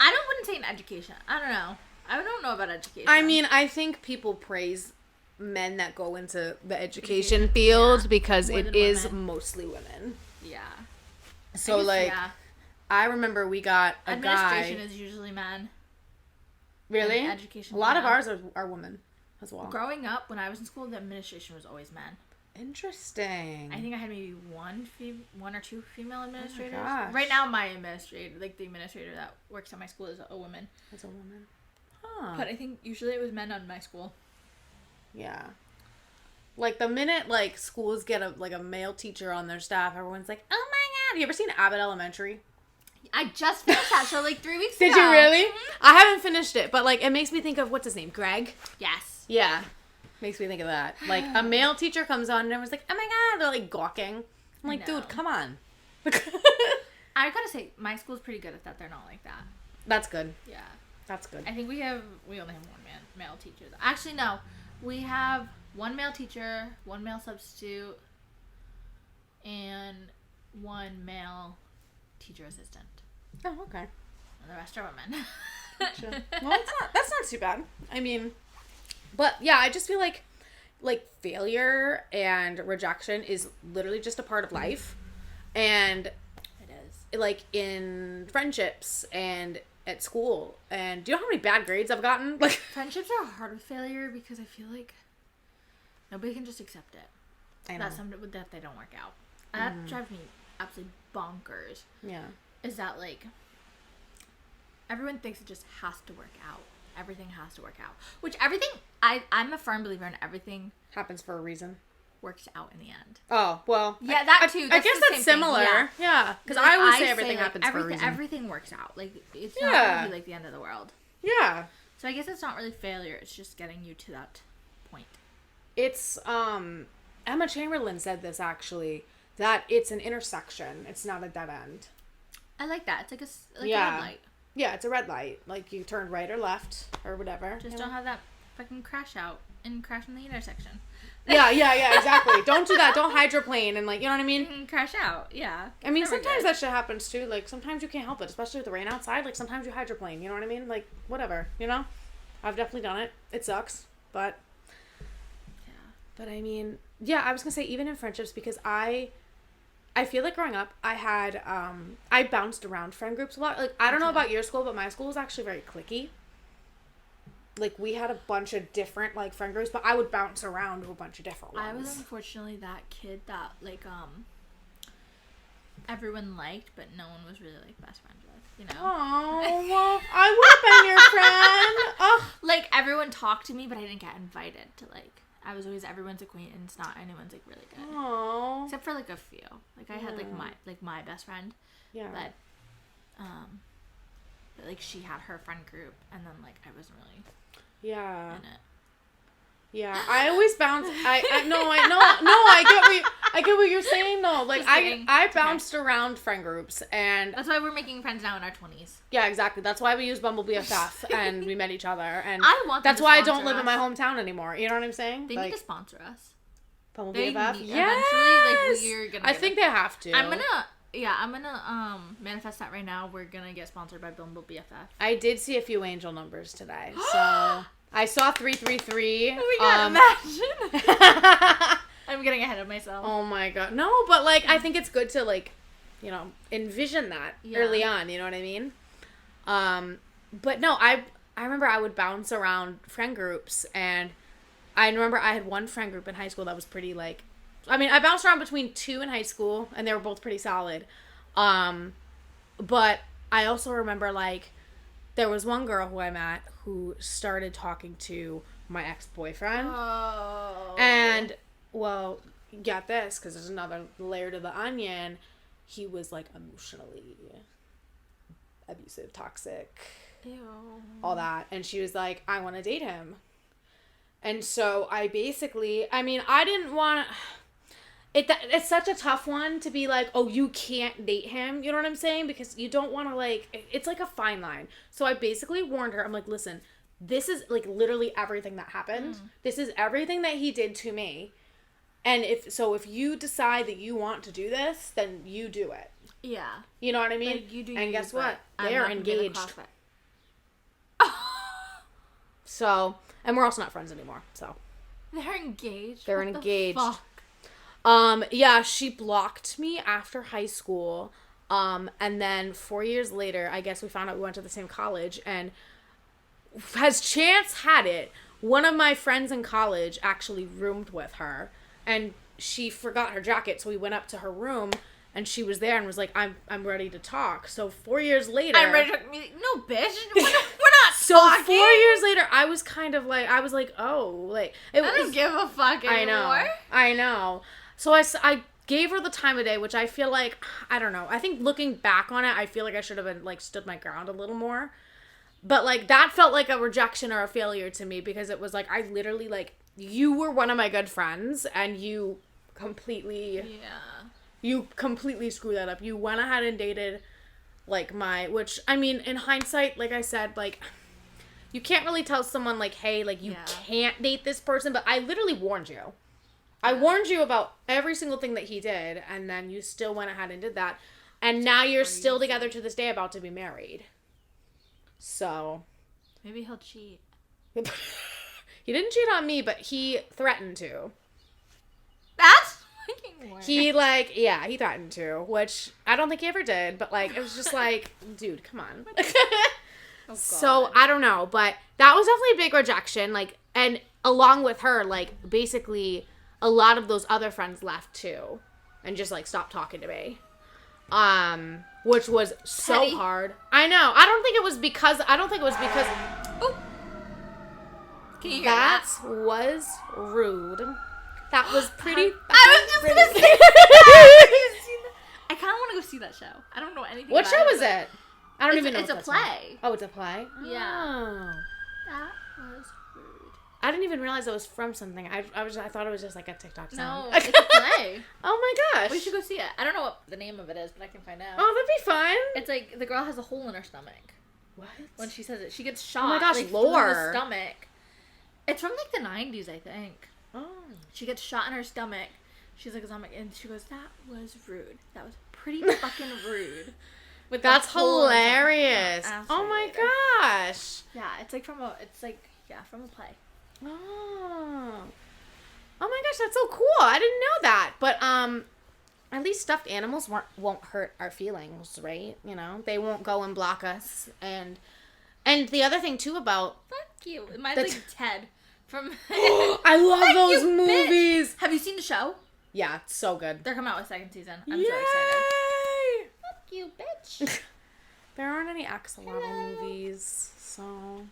B: Wouldn't say in education. I don't know. I don't know about education.
A: I mean, I think people praise men that go into the education field because it is women. Mostly women. Yeah. So like, I remember we got a guy.
B: Administration is usually men.
A: Really?
B: Education.
A: A lot of ours are women as well.
B: Growing up, when I was in school, the administration was always men.
A: Interesting.
B: I think I had maybe one or two female administrators.
A: Oh my gosh.
B: Right now, my administrator, like the administrator that works at my school, is a woman.
A: It's a woman. Huh.
B: But I think usually it was men on my school.
A: Yeah. Like the minute like schools get a male teacher on their staff, everyone's like, "Oh my god!" Have you ever seen Abbott Elementary?
B: I just finished that show like 3 weeks ago.
A: Did you really? Mm-hmm. I haven't finished it, but like it makes me think of what's his name, Greg.
B: Yes.
A: Yeah. Makes me think of that. Like, a male teacher comes on and everyone's like, oh my god, they're like gawking. I'm like, dude, come on.
B: I gotta say, my school's pretty good at that. They're not like that.
A: That's good.
B: Yeah.
A: That's good.
B: I think we only have one male teacher. Actually, no. We have one male teacher, one male substitute, and one male teacher assistant.
A: Oh, okay.
B: And the rest are women.
A: Gotcha. Well, that's not too bad. I mean... But yeah, I just feel like failure and rejection is literally just a part of life. And
B: it is.
A: Like in friendships and at school. And do you know how many bad grades I've gotten? Like,
B: friendships are hard with failure because I feel like nobody can just accept it. I know. That they don't work out. That drives me absolutely bonkers. Yeah. Is that like everyone thinks it just has to work out. Everything has to work out. Which I'm a firm believer in everything
A: happens for a reason.
B: Works out in the end.
A: Oh, well.
B: Yeah, that too.
A: I guess that's similar. Yeah. Because I always say everything happens for a reason.
B: Everything works out. Like, it's not going to be like the end of the world.
A: Yeah.
B: So I guess it's not really failure. It's just getting you to that point.
A: It's, Emma Chamberlain said this actually, that it's an intersection. It's not a dead end.
B: I like that. It's like a red light.
A: Yeah, it's a red light. Like, you turn right or left or whatever.
B: Just don't have that fucking crash out and crash in the intersection.
A: Yeah, exactly. Don't do that. Don't hydroplane and, like, you know what I mean?
B: Crash out, yeah.
A: I mean, sometimes that shit happens, too. Like, sometimes you can't help it, especially with the rain outside. Like, sometimes you hydroplane, you know what I mean? Like, whatever, you know? I've definitely done it. It sucks, but... Yeah. But, I mean, yeah, I was gonna say, even in friendships, because I feel like growing up, I had, I bounced around friend groups a lot. Like, I don't know about your school, but my school was actually very cliquey. like, we had a bunch of different, like, friend groups, but I would bounce around to a bunch of different ones.
B: I was unfortunately that kid that, like, everyone liked, but no one was really, like, best friends with, you know?
A: Oh, well, I would have been your friend. Oh.
B: Like, everyone talked to me, but I didn't get invited to, like, I was always everyone's acquaintance, not anyone's, like, really good.
A: Oh.
B: Except for, like, a few. Like, I had, like, my best friend.
A: Yeah.
B: But, like, she had her friend group, and then, like, I wasn't really
A: Yeah.
B: in it.
A: Yeah, I always bounce. I get what you're saying though. Like I bounced around friend groups, and
B: that's why we're making friends now in our 20s.
A: Yeah, exactly. That's why we use Bumble BFF and we met each other, and
B: I want them
A: that's
B: to
A: why I don't
B: sponsor
A: live in my
B: us.
A: hometown anymore. You know what I'm saying?
B: They need to sponsor us.
A: Bumble
B: They
A: BFF.
B: need,
A: Yes.
B: Eventually, like we're gonna.
A: I think they have to.
B: I'm gonna manifest that right now. We're gonna get sponsored by Bumble BFF.
A: I did see a few angel numbers today, so. I saw 333.
B: Oh my god, imagine. I'm getting ahead of myself.
A: Oh my god. No, but like I think it's good to like, you know, envision that early on, you know what I mean? But no, I remember I would bounce around friend groups, and I remember I had one friend group in high school that was pretty like, I mean, I bounced around between 2 in high school, and they were both pretty solid. But I also remember like there was one girl who I met who started talking to my ex-boyfriend.
B: Oh.
A: And, well, get this, because there's another layer to the onion. He was, like, emotionally abusive, toxic, all that. And she was like, I want to date him. And so I basically, I mean, I didn't want to... It's such a tough one to be like, oh, you can't date him. You know what I'm saying? Because you don't want to, like... It's like a fine line. So I basically warned her. I'm like, listen, this is, like, literally everything that happened. This is everything that he did to me. And if you decide that you want to do this, then you do it.
B: Yeah.
A: You know what I mean?
B: Like, you do.
A: And guess what?
B: I'm
A: They're
B: not gonna be the
A: engaged.
B: CrossFit.
A: So, and we're also not friends anymore. So
B: They're engaged.
A: they're
B: What
A: engaged.
B: The fuck?
A: Yeah, she blocked me after high school. And then 4 years later, I guess we found out we went to the same college, and as chance had it, one of my friends in college actually roomed with her, and she forgot her jacket, so we went up to her room, and she was there and was like, I'm ready to talk. So 4 years later...
B: I'm ready to... No, bitch. We're not
A: So
B: talking.
A: 4 years later, I was kind of like... I was like, oh, like...
B: I don't give a fuck anymore.
A: I know. So I gave her the time of day, which I feel like... I don't know. I think looking back on it, I feel like I should have been, like, stood my ground a little more. But, like, that felt like a rejection or a failure to me, because it was like, I literally, like... You were one of my good friends, and you completely...
B: Yeah.
A: You completely screwed that up. You went ahead and dated, like, which, I mean, in hindsight, like I said, like, you can't really tell someone, like, hey, like, you can't date this person, but I literally warned you. I warned you about every single thing that he did, and then you still went ahead and did that, and now you're still together to this day, about to be married. So.
B: Maybe he'll cheat.
A: He didn't cheat on me, but he threatened to.
B: That's fucking weird.
A: He, like, yeah, he threatened to, which I don't think he ever did, but, like, it was just like, dude, come on.
B: Oh,
A: So, I don't know, but that was definitely a big rejection, like, and along with her, like, basically, a lot of those other friends left, too, and just, like, stopped talking to me, which was so
B: Petty.
A: hard. I know, I don't think it was because,
B: Oh. Can you hear that?
A: that was rude. That was pretty.
B: I was just
A: pretty.
B: gonna say that. I kind of want to go see that show. I don't know anything
A: What
B: about
A: show
B: it.
A: is it? I don't even know.
B: It's a
A: what that's
B: play.
A: Oh, it's a play?
B: Yeah.
A: Oh.
B: That was rude.
A: I didn't even realize it was from something. I thought it was just like a TikTok sound.
B: No, it's a play.
A: Oh my gosh.
B: We should go see it. I don't know what the name of it is, but I can find out.
A: Oh, that'd be fun.
B: It's like the girl has a hole in her stomach.
A: What?
B: When she says it, she gets shot.
A: Oh my gosh,
B: like,
A: lore.
B: through the stomach. It's from like the 90s, I think.
A: Oh.
B: She gets shot in her stomach. She's like a zombie, and she goes, "That was rude. That was pretty fucking rude." With the
A: That's
B: hole in her stomach.
A: hilarious.
B: Yeah,
A: Oh my gosh.
B: Yeah, it's like from a play.
A: Oh. Oh my gosh, that's so cool. I didn't know that. But at least stuffed animals won't hurt our feelings, right? You know, they won't go and block us. And the other thing too about
B: Cute. Mine's like Ted from.
A: I love those
B: You
A: movies.
B: Have you seen the show?
A: Yeah, it's so good.
B: They're coming out with a second season. I'm
A: Yay!
B: so excited. Fuck you, bitch.
A: There aren't any axolotl movies, so.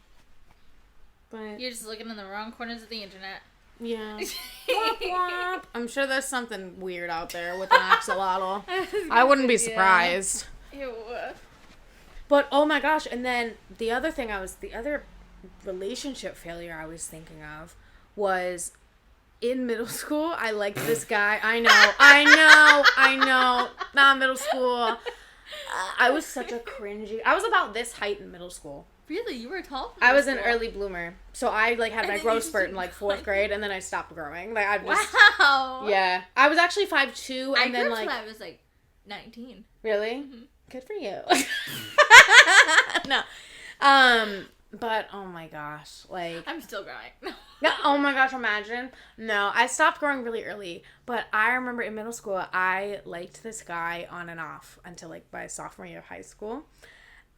A: But
B: You're just looking in the wrong corners of the internet.
A: yeah. Womp womp. I'm sure there's something weird out there with an axolotl. I wouldn't be surprised.
B: Ew.
A: But oh my gosh, and then the other relationship failure I was thinking of was in middle school. I liked this guy. I know. Not middle school. I was such a cringy. I was about this height in middle school.
B: Really? You were tall?
A: I was an early bloomer. So I like had
B: And
A: my
B: then
A: growth
B: you just
A: spurt in like 4th grade and then I stopped growing. Like I just
B: Wow.
A: yeah. I was actually 5'2" and
B: I
A: then
B: grew up
A: like
B: till I was like 19.
A: really?
B: Mm-hmm.
A: Good for you. No. But oh my gosh, like
B: I'm still growing.
A: no, oh my gosh, imagine. No, I stopped growing really early, but I remember in middle school I liked this guy on and off until like my sophomore year of high school.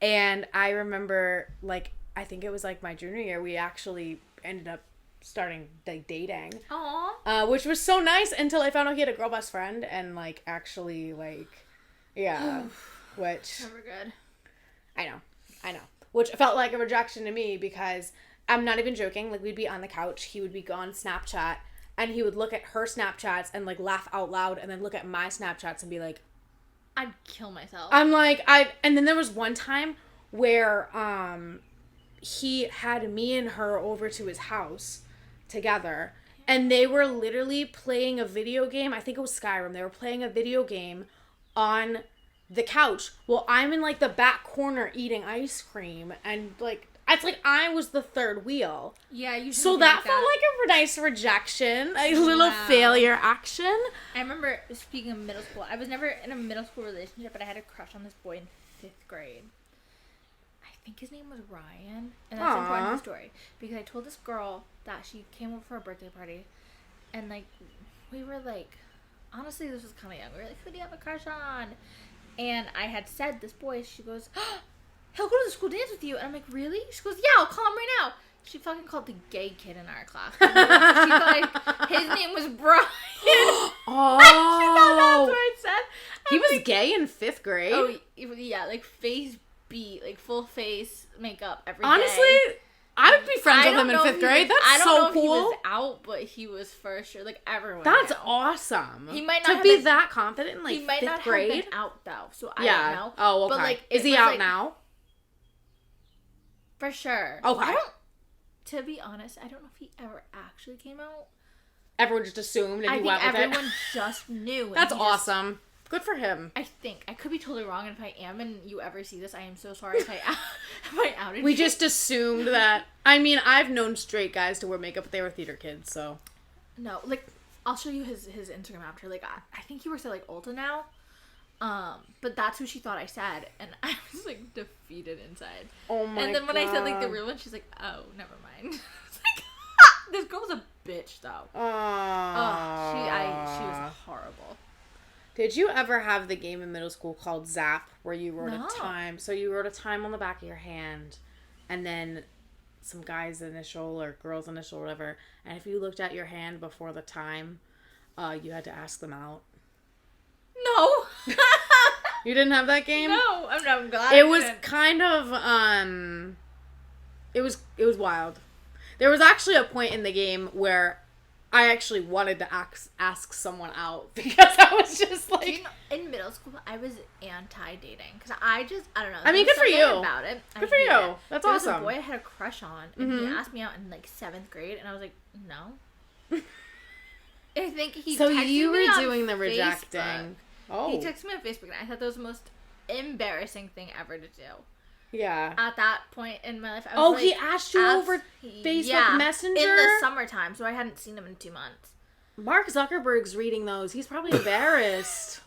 A: And I remember like I think it was like my junior year we actually ended up starting like dating.
B: Aww.
A: Which was so nice until I found out he had a girl best friend and like actually like yeah, which
B: Never good.
A: I know. Which felt like a rejection to me because I'm not even joking. Like, we'd be on the couch. He would be on Snapchat. And he would look at her Snapchats and, like, laugh out loud. And then look at my Snapchats and be like...
B: I'd kill myself.
A: I'm like, And then there was one time where he had me and her over to his house together. And they were literally playing a video game. I think it was Skyrim. They were playing a video game on... the couch. Well, I'm in like the back corner eating ice cream, and like it's like I was the third wheel.
B: Yeah, you.
A: So that felt like a nice rejection, a little failure action.
B: I remember speaking of middle school. I was never in a middle school relationship, but I had a crush on this boy in 5th grade. I think his name was Ryan, and that's important to the story because I told this girl that she came over for a birthday party, and like we were like, honestly, this was kind of young. We were like, who do you have a crush on? And I had said this boy, she goes, oh, he'll go to the school dance with you. And I'm like, really? She goes, yeah, I'll call him right now. She fucking called the gay kid in our class. She thought his name was Brian.
A: Oh.
B: She thought that's what I said.
A: He was gay in 5th grade?
B: Oh, yeah, like face beat, like full face makeup every day.
A: Honestly, I would be friends with him in 5th grade. That's so cool.
B: He was out, but he was for sure. Like everyone.
A: That's
B: knew.
A: awesome.
B: He might not
A: to
B: have
A: be
B: been,
A: that confident in like
B: he might
A: 5th
B: not
A: grade.
B: have been out though, so I don't know.
A: Oh, okay.
B: But like,
A: is he out now?
B: For sure.
A: Okay.
B: To be honest, I don't know if he ever actually came out.
A: Everyone just assumed and he went with it.
B: Everyone just knew.
A: That's awesome. Good for him.
B: I think. I could be totally wrong, and if I am and you ever see this, I am so sorry if I outed
A: We
B: you.
A: just assumed that. I mean, I've known straight guys to wear makeup, but they were theater kids, so.
B: No, like, I'll show you his Instagram after. Like, I think he works at, like, Ulta now. But that's who she thought I said, and I was, like, defeated inside.
A: Oh my god.
B: And then when I said, like, the real one, she's like, oh, never mind. It's like, this girl's a bitch, though.
A: Oh.
B: She was horrible.
A: Did you ever have the game in middle school called Zap, where you wrote
B: No.
A: a time? So you wrote a time on the back of your hand, and then some guy's initial or girl's initial or whatever, and if you looked at your hand before the time, you had to ask them out.
B: No.
A: You didn't have that game?
B: No, I'm glad.
A: It was kind of, it was wild. There was actually a point in the game where I actually wanted to ask someone out because I was just like...
B: You know, in middle school, I was anti-dating because I don't know.
A: I mean,
B: there
A: good
B: was
A: for
B: something
A: you.
B: About it.
A: Good for you. That's
B: there
A: awesome.
B: There was a boy I had a crush on, and he asked me out in like 7th grade, and I was like, no. I think he
A: So
B: texted
A: you
B: me
A: were
B: on
A: doing the
B: Facebook.
A: rejecting. Oh.
B: He texted me on Facebook, and I thought that was the most embarrassing thing ever to do.
A: Yeah.
B: At that point in my life, I was
A: he asked you over Facebook Messenger?
B: in the summertime, so I hadn't seen him in 2 months.
A: Mark Zuckerberg's reading those. He's probably embarrassed.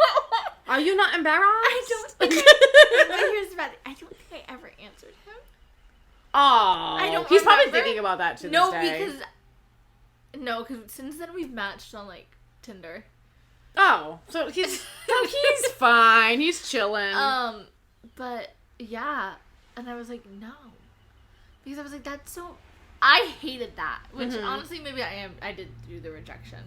A: Are you not embarrassed?
B: I don't think but here's the bad thing. I don't think I ever answered him.
A: Oh.
B: I don't
A: He's probably
B: remember.
A: thinking about that to this day.
B: Because since then we've matched on like Tinder.
A: Oh, so he's fine. He's chilling.
B: But yeah, and I was like, no, because I was like, that's so I hated that. Which honestly, maybe I did do the rejection.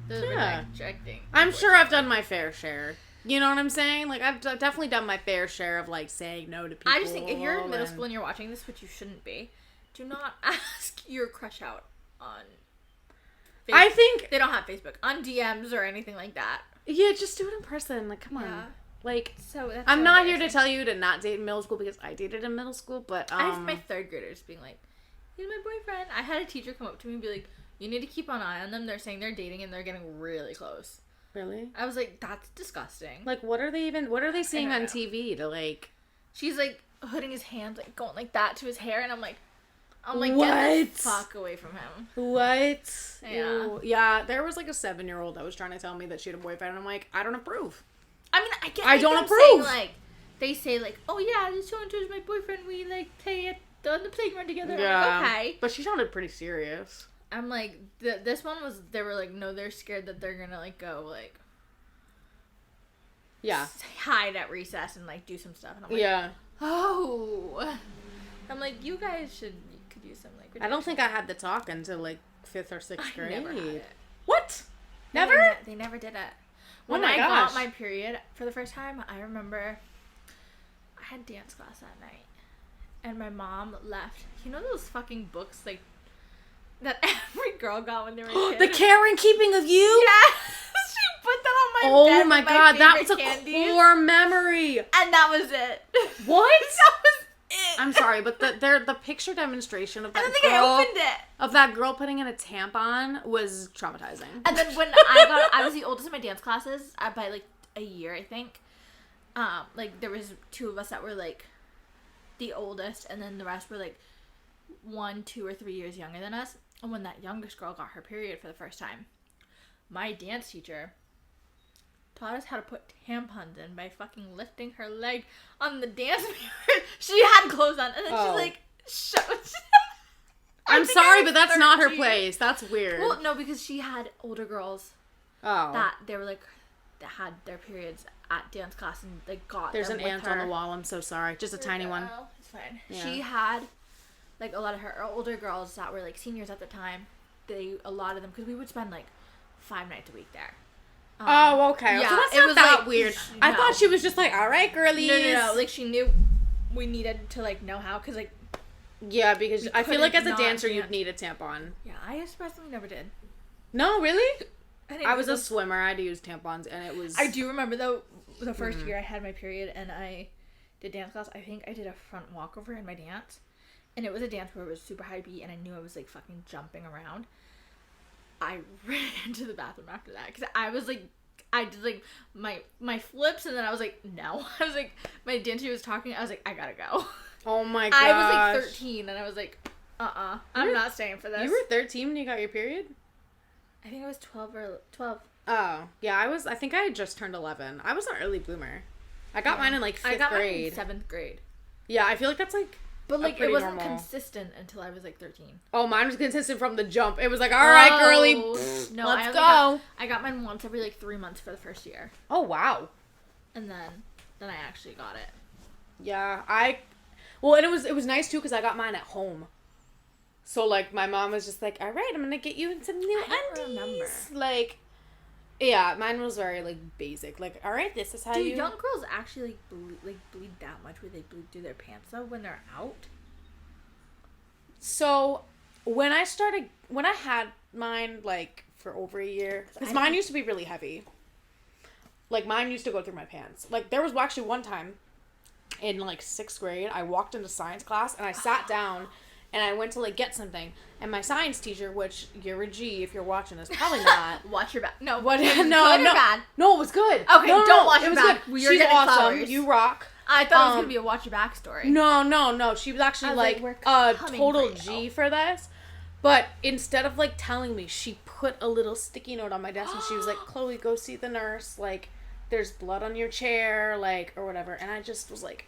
B: The rejecting.
A: I'm sure I've done my fair share. You know what I'm saying? Like, I've definitely done my fair share of, like, saying no to people.
B: I just think if you're in middle school and you're watching this, which you shouldn't be, do not ask your crush out on Facebook.
A: I think...
B: They don't have Facebook. On DMs or anything like that.
A: Yeah, just do it in person. Like, come on.
B: Yeah.
A: Like,
B: So that's
A: I'm not here to tell you to not date in middle school because I dated in middle school, but,
B: I have my third graders being like, he's my boyfriend. I had a teacher come up to me and be like, you need to keep an eye on them. They're saying they're dating and they're getting really close.
A: Really?
B: I was like, that's disgusting.
A: Like, what are they seeing on TV to, like...
B: She's, like, hooding his hands, like, going like that to his hair, and I'm like,
A: what?
B: Get the fuck away from him.
A: What?
B: Yeah.
A: Ew. Yeah, there was, like, a 7-year-old that was trying to tell me that she had a boyfriend, and I'm like, I don't approve.
B: I mean, I get
A: I
B: like,
A: don't
B: them
A: approve.
B: saying, like, they say, like, oh, yeah, this so-and-so is my boyfriend. We, like, play on the playground together.
A: Yeah.
B: I'm like, okay.
A: But she sounded pretty serious.
B: I'm like, this one was, they were like, no, they're scared that they're gonna, like, go, like...
A: Yeah.
B: Hide at recess and, like, do some stuff. And I'm like,
A: Yeah.
B: oh. I'm like, you guys could use some, like...
A: I don't think I had the talk until, like, 5th or 6th grade.
B: Never had it.
A: What? Never?
B: They never did it.
A: Oh
B: When
A: my
B: I
A: gosh.
B: got my period for the first time, I remember I had dance class that night. And my mom left. You know those fucking books, like, that every girl got when they were a kid?
A: The Care and Keeping of You?
B: Yes! She put that on my bed.
A: Oh my
B: with
A: god, that was
B: favorite
A: a
B: candies.
A: core memory.
B: And that was it.
A: What?
B: That was it.
A: I'm sorry, but the picture demonstration of
B: I
A: that
B: don't think
A: girl
B: I opened it.
A: of that girl putting in a tampon was traumatizing.
B: And then when I was the oldest in my dance classes by like a year, I think. Like there was 2 of us that were like the oldest, and then the rest were like 1, 2, or 3 years younger than us. And when that youngest girl got her period for the first time, my dance teacher taught us how to put tampons in by fucking lifting her leg on the dance mirror. She had clothes on, and then she's like, shut.
A: I'm
B: think
A: sorry,
B: I was
A: but that's not her
B: 13.
A: place. That's weird.
B: Well, no, because she had older girls
A: Oh.
B: that they were like that had their periods at dance class and like got
A: There's
B: them
A: an
B: with
A: ant
B: her.
A: on the wall. I'm so sorry. Just a tiny one.
B: It's fine.
A: Yeah.
B: She had like a lot of her older girls that were like seniors at the time. A lot of them, because we would spend like 5 nights a week there.
A: Oh, okay.
B: Yeah,
A: So that's
B: it
A: not
B: was
A: that
B: like,
A: weird. I
B: no.
A: thought she was just like, all right, girlies.
B: No. Like she knew we needed to like know how, because like
A: Yeah, because
B: we
A: I feel like as
B: couldn't
A: a
B: not
A: dancer, you'd
B: dance.
A: need a tampon.
B: Yeah, I personally never did.
A: No, really? I was a
B: because
A: swimmer. I had to use tampons, and it was...
B: I do remember though the first year I had my period and I did dance class. I think I did a front walkover in my dance, and it was a dance where it was super high beat, and I knew I was like fucking jumping around. I ran to the bathroom after that because I was like, I did like my flips, and then I was like, no. I was like, my dancer was talking. I was like, I gotta go.
A: Oh my gosh.
B: I was like 13, and I was like, I'm not staying for this.
A: You were 13 when you got your period?
B: I think I was 12 or 12.
A: Oh, yeah, I think I had just turned 11. I was an early bloomer. I got mine in like 5th grade.
B: Mine in 7th grade.
A: Yeah, I feel like that's like...
B: But like it
A: pretty
B: wasn't
A: normal.
B: consistent until I was like 13.
A: Oh, mine was consistent from the jump. It was like, all right, girly,
B: No,
A: let's
B: I
A: go.
B: I got mine once every like 3 months for the first year,
A: Oh, wow.
B: and then I actually got it.
A: Yeah, well, and it was nice too because I got mine at home. So like my mom was just like, all right, I'm gonna get you some new
B: I don't
A: undies.
B: remember.
A: Like, yeah, mine was very like basic. Like, all right, this is how
B: Do
A: you.
B: young girls actually bleed that much where they bleed through their pants though when they're out?
A: So when I had mine like for over a year, because mine used to be really heavy. Like mine used to go through my pants. Like there was actually one time in like 6th grade, I walked into science class and I sat down and I went to like get something, and my science teacher, which you're a G if you're watching this, probably not.
B: Watch your back. No,
A: What?
B: good
A: No,
B: or bad?
A: No, it was good.
B: Okay,
A: no,
B: don't watch
A: it
B: your
A: was
B: back.
A: good.
B: You're
A: She's
B: getting
A: awesome.
B: flowers.
A: You rock.
B: I thought it was gonna be a watch your back story.
A: No. She was actually
B: I was
A: like
B: like,
A: a
B: we're coming
A: total
B: for you.
A: G for this. But instead of like telling me, she put a little sticky note on my desk and she was like, Chloe, go see the nurse. Like, there's blood on your chair, like, or whatever. And I just was like,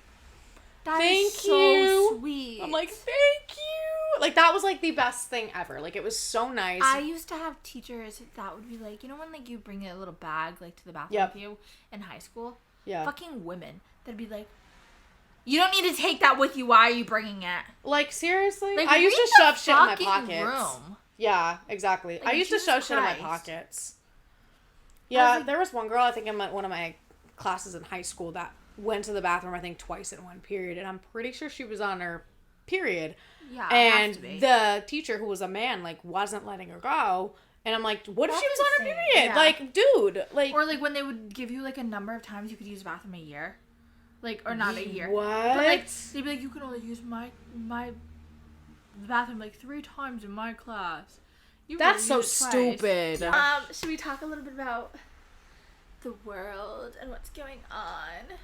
B: Thank
A: so
B: you. Sweet.
A: I'm like, thank you. Like, that was like the best thing ever. Like, it was so nice.
B: I used to have teachers that would be like, you know when like you bring a little bag like to the bathroom
A: Yep.
B: with you in high school?
A: Yeah.
B: Fucking women that'd be like, You don't need to take that with you. Why are you bringing it?
A: Like, seriously?
B: Like,
A: I used to
B: read
A: shove
B: the
A: shit in my
B: fucking
A: pockets.
B: room.
A: Yeah, exactly.
B: Like,
A: I used to
B: Jesus
A: shove shit in my
B: Christ.
A: pockets. Yeah,
B: like-
A: there was one girl, I think in one of my classes in high school, that went to the bathroom, I think, twice in one period. And I'm pretty sure she was on her period.
B: Yeah, it
A: And
B: has to be.
A: the teacher, who was a man, like, wasn't letting her go. And I'm like, what if she was
B: That's
A: on her
B: insane.
A: period?
B: Yeah.
A: Like, dude, like...
B: Or like when they would give you like a number of times you could use the bathroom a year. Like, or not a year.
A: What?
B: But like, they'd be like, you can only use my bathroom like 3 times in my class. You
A: That's so
B: only use it twice."
A: stupid.
B: Should we talk a little bit about the world and what's going on?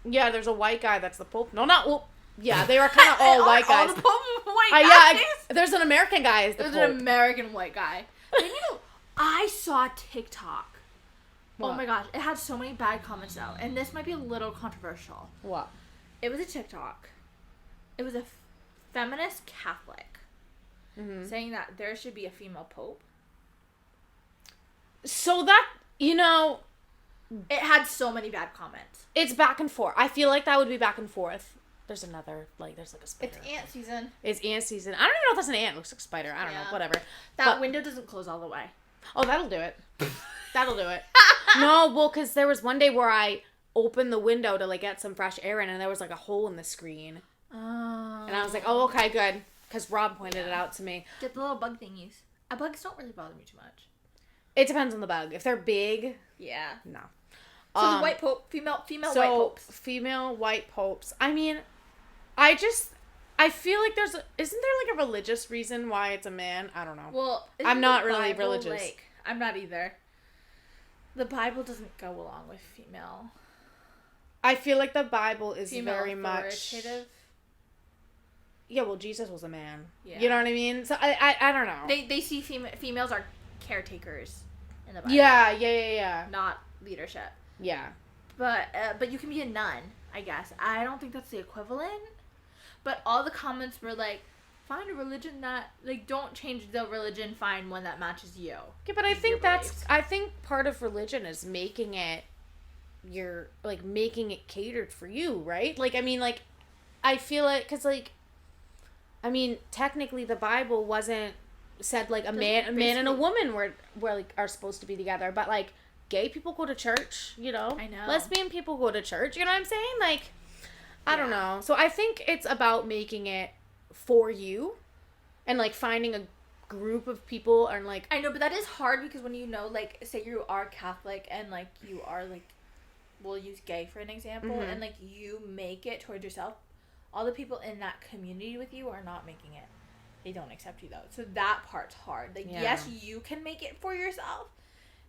A: Yeah, there's a white guy that's the Pope. No, not... Well, yeah, they were kind of all white guys.
B: All the white
A: Yeah,
B: guys.
A: there's an American guy as the
B: There's
A: Pope.
B: an American white guy. And you know, I saw TikTok. Oh
A: What?
B: my gosh, it had so many bad comments though, and this might be a little controversial.
A: What?
B: It was a TikTok. It was a feminist Catholic saying that there should be a female pope.
A: So that, you know,
B: It had so many bad comments.
A: it's back and forth. I feel like that would be back and forth. There's another, like, there's like a spider.
B: It's ant season.
A: It's ant season. I don't even know if that's an ant. It looks like a spider. I don't know.
B: Yeah.
A: Whatever.
B: That
A: But-
B: window doesn't close all the way.
A: Oh, that'll do it. That'll do it. No, well, because there was one day where I opened the window to, like, get some fresh air in, and there was, like, a hole in the screen.
B: Oh.
A: And I was like, oh, okay, good. Because Rob pointed it out to me.
B: Get the little bug thingies. Bugs don't really bother me too much.
A: It depends on the bug. If they're big,
B: Yeah.
A: no.
B: So the white pope, female white popes.
A: Female white popes. I mean, I feel like isn't there like a religious reason why it's a man? I don't know.
B: Well,
A: I'm
B: isn't
A: not
B: the
A: really
B: Bible,
A: religious.
B: Like, I'm not either. The Bible doesn't go along with female.
A: I feel like the Bible is
B: Female
A: very much.
B: authoritative.
A: Yeah, well, Jesus was a man.
B: Yeah.
A: You know what I mean? So I don't know.
B: They see females are caretakers in the Bible.
A: Yeah.
B: Not leadership.
A: Yeah.
B: But you can be a nun, I guess. I don't think that's the equivalent. But all the comments were like, find a religion that, like, don't change the religion, find one that matches you.
A: Yeah, but I
B: Your
A: think
B: beliefs.
A: I think part of religion is making it catered for you, right? Like, I mean, like, I feel like, because, like, I mean, technically the Bible wasn't said, like, a man and a
B: basically-
A: woman were like, are supposed to be together, but, like, gay people go to church, you know?
B: I know.
A: Lesbian people go to church, you know what I'm saying? Like, I don't know. So I think it's about making it for you and, like, finding a group of people and, like...
B: I know, but that is hard because when you know, like, say you are Catholic and, like, you are, like, we'll use gay for an example, and, like, you make it towards yourself, all the people in that community with you are not making it. They don't accept you, though. So that part's hard. Like,
A: Yeah.
B: yes, you can make it for yourself,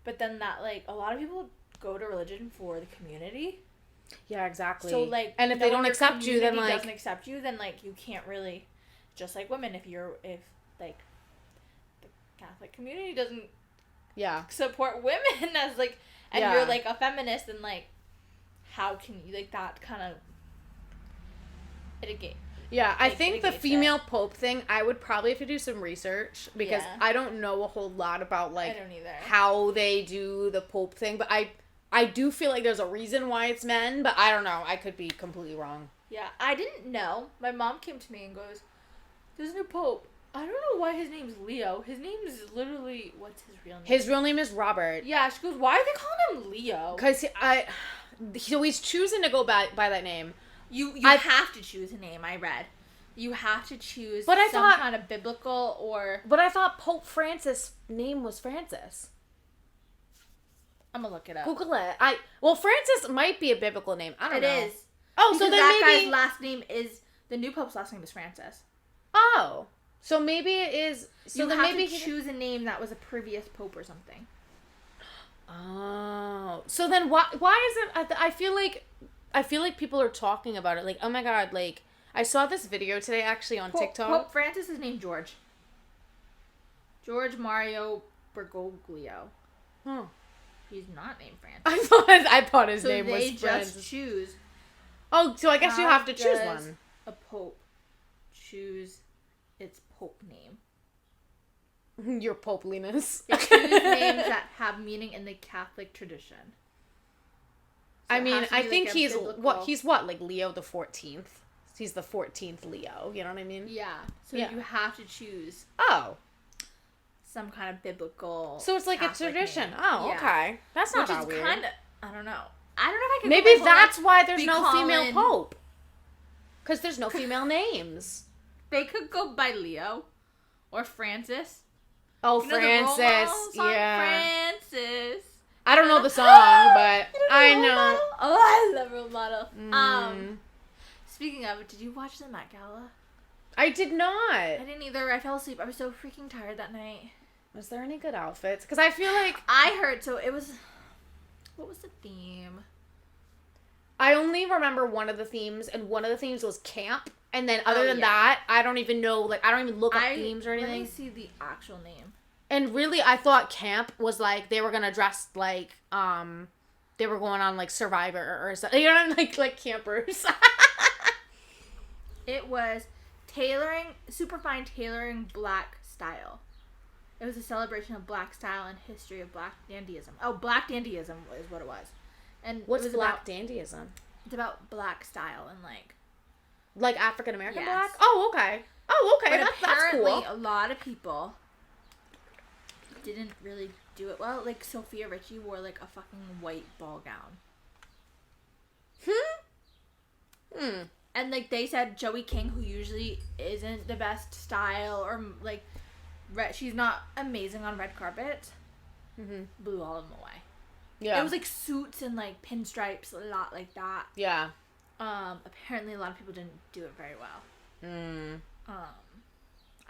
B: but then that, like, a lot of people go to religion for the community.
A: Yeah, exactly.
B: So, like,
A: and if they
B: knowing
A: don't
B: your
A: accept you, then,
B: community
A: like...
B: doesn't accept you, then, like, you can't really, just like women, if like, the Catholic community doesn't
A: Yeah.
B: support women as, like, and
A: Yeah.
B: you're, like, a feminist, and, like, how can you, like, that kind of mitigate.
A: Yeah, I
B: Like,
A: think the
B: mitigates
A: female pope thing, I would probably have to do some research because
B: Yeah.
A: I don't know a whole lot about,
B: I
A: like,
B: don't either.
A: how they do the pope thing, but I do feel like there's a reason why it's men, but I don't know. I could be completely wrong.
B: Yeah, I didn't know. My mom came to me and goes, there's a new pope. I don't know why his name's Leo. His name is literally, what's his real name?
A: His real name is Robert.
B: Yeah, she goes, why are they calling him Leo?
A: Because so he's choosing to go by that name.
B: You
A: I-
B: have to choose a name, I read. You have to choose
A: But I
B: some
A: thought-
B: kind of biblical or...
A: But I thought Pope Francis' name was Francis.
B: I'm gonna look it up.
A: Google it. Well, Francis might be a biblical name. I don't
B: It
A: know.
B: is.
A: Oh,
B: Because
A: so then
B: that
A: maybe...
B: guy's last name is... The new pope's last name is Francis.
A: Oh. So maybe it is... So
B: You
A: then
B: have
A: maybe
B: to choose a name that was a previous pope or something.
A: Oh, so then why is it? I feel like people are talking about it. Like, oh my god, like I saw this video today actually on TikTok.
B: Pope Francis is named George. George Mario Bergoglio.
A: Oh.
B: He's not named Francis.
A: I thought his
B: So
A: name was
B: they just
A: Francis.
B: choose.
A: Oh, so I guess you have to choose
B: How does
A: one.
B: A pope choose its pope name.
A: Your popeliness.
B: They choose names that have meaning in the Catholic tradition. So
A: I
B: it
A: mean,
B: has to
A: I
B: be,
A: think
B: like, a
A: he's
B: biblical-
A: what like Leo the 14th. he's the 14th Leo. You know what I mean?
B: Yeah. So
A: Yeah.
B: you have to choose
A: Oh.
B: some kind of biblical.
A: So it's like
B: Catholic
A: a tradition.
B: name.
A: Oh,
B: Yeah.
A: okay. That's not
B: Which
A: that
B: is
A: weird.
B: kind of, I don't know. I don't know if I could.
A: Maybe
B: go my whole
A: that's
B: life
A: why there's
B: be
A: no female
B: calling-
A: pope. Because there's no female names.
B: They could go by Leo, or Francis.
A: Oh,
B: You know the role
A: Francis.
B: model song?
A: Yeah.
B: Francis.
A: I don't know the song, but
B: You don't
A: I
B: Role
A: know.
B: Model? Oh, I love Role Model.
A: Mm.
B: Speaking of, did you watch the Met Gala?
A: I did not.
B: I didn't either. I fell asleep. I was so freaking tired that night.
A: Was there any good outfits? Because I feel like
B: I heard, so it was, what was the theme?
A: I only remember one of the themes, and one of the themes was camp. And then other than
B: yeah.
A: that, I don't even know, like, I don't even look up themes or
B: Let
A: anything.
B: me see the actual name.
A: And really, I thought camp was, like, they were gonna dress, like, they were going on, like, Survivor or something. You know, like campers.
B: It was superfine tailoring black style. It was a celebration of black style and history of black dandyism. Oh, black dandyism is what it was. And
A: What's
B: it was
A: black
B: about,
A: dandyism?
B: It's about black style and
A: Like African American
B: Yes.
A: black? Oh, okay. Oh, okay.
B: But
A: That's
B: apparently,
A: cool.
B: a lot of people didn't really do it well. Like, Sophia Richie wore, like, a fucking white ball gown. And, like, they said Joey King, who usually isn't the best style, or, like, she's not amazing on red carpet, blew all of them away.
A: Yeah.
B: It was, like, suits and, like, pinstripes, a lot like that.
A: Yeah.
B: Apparently, a lot of people didn't do it very well.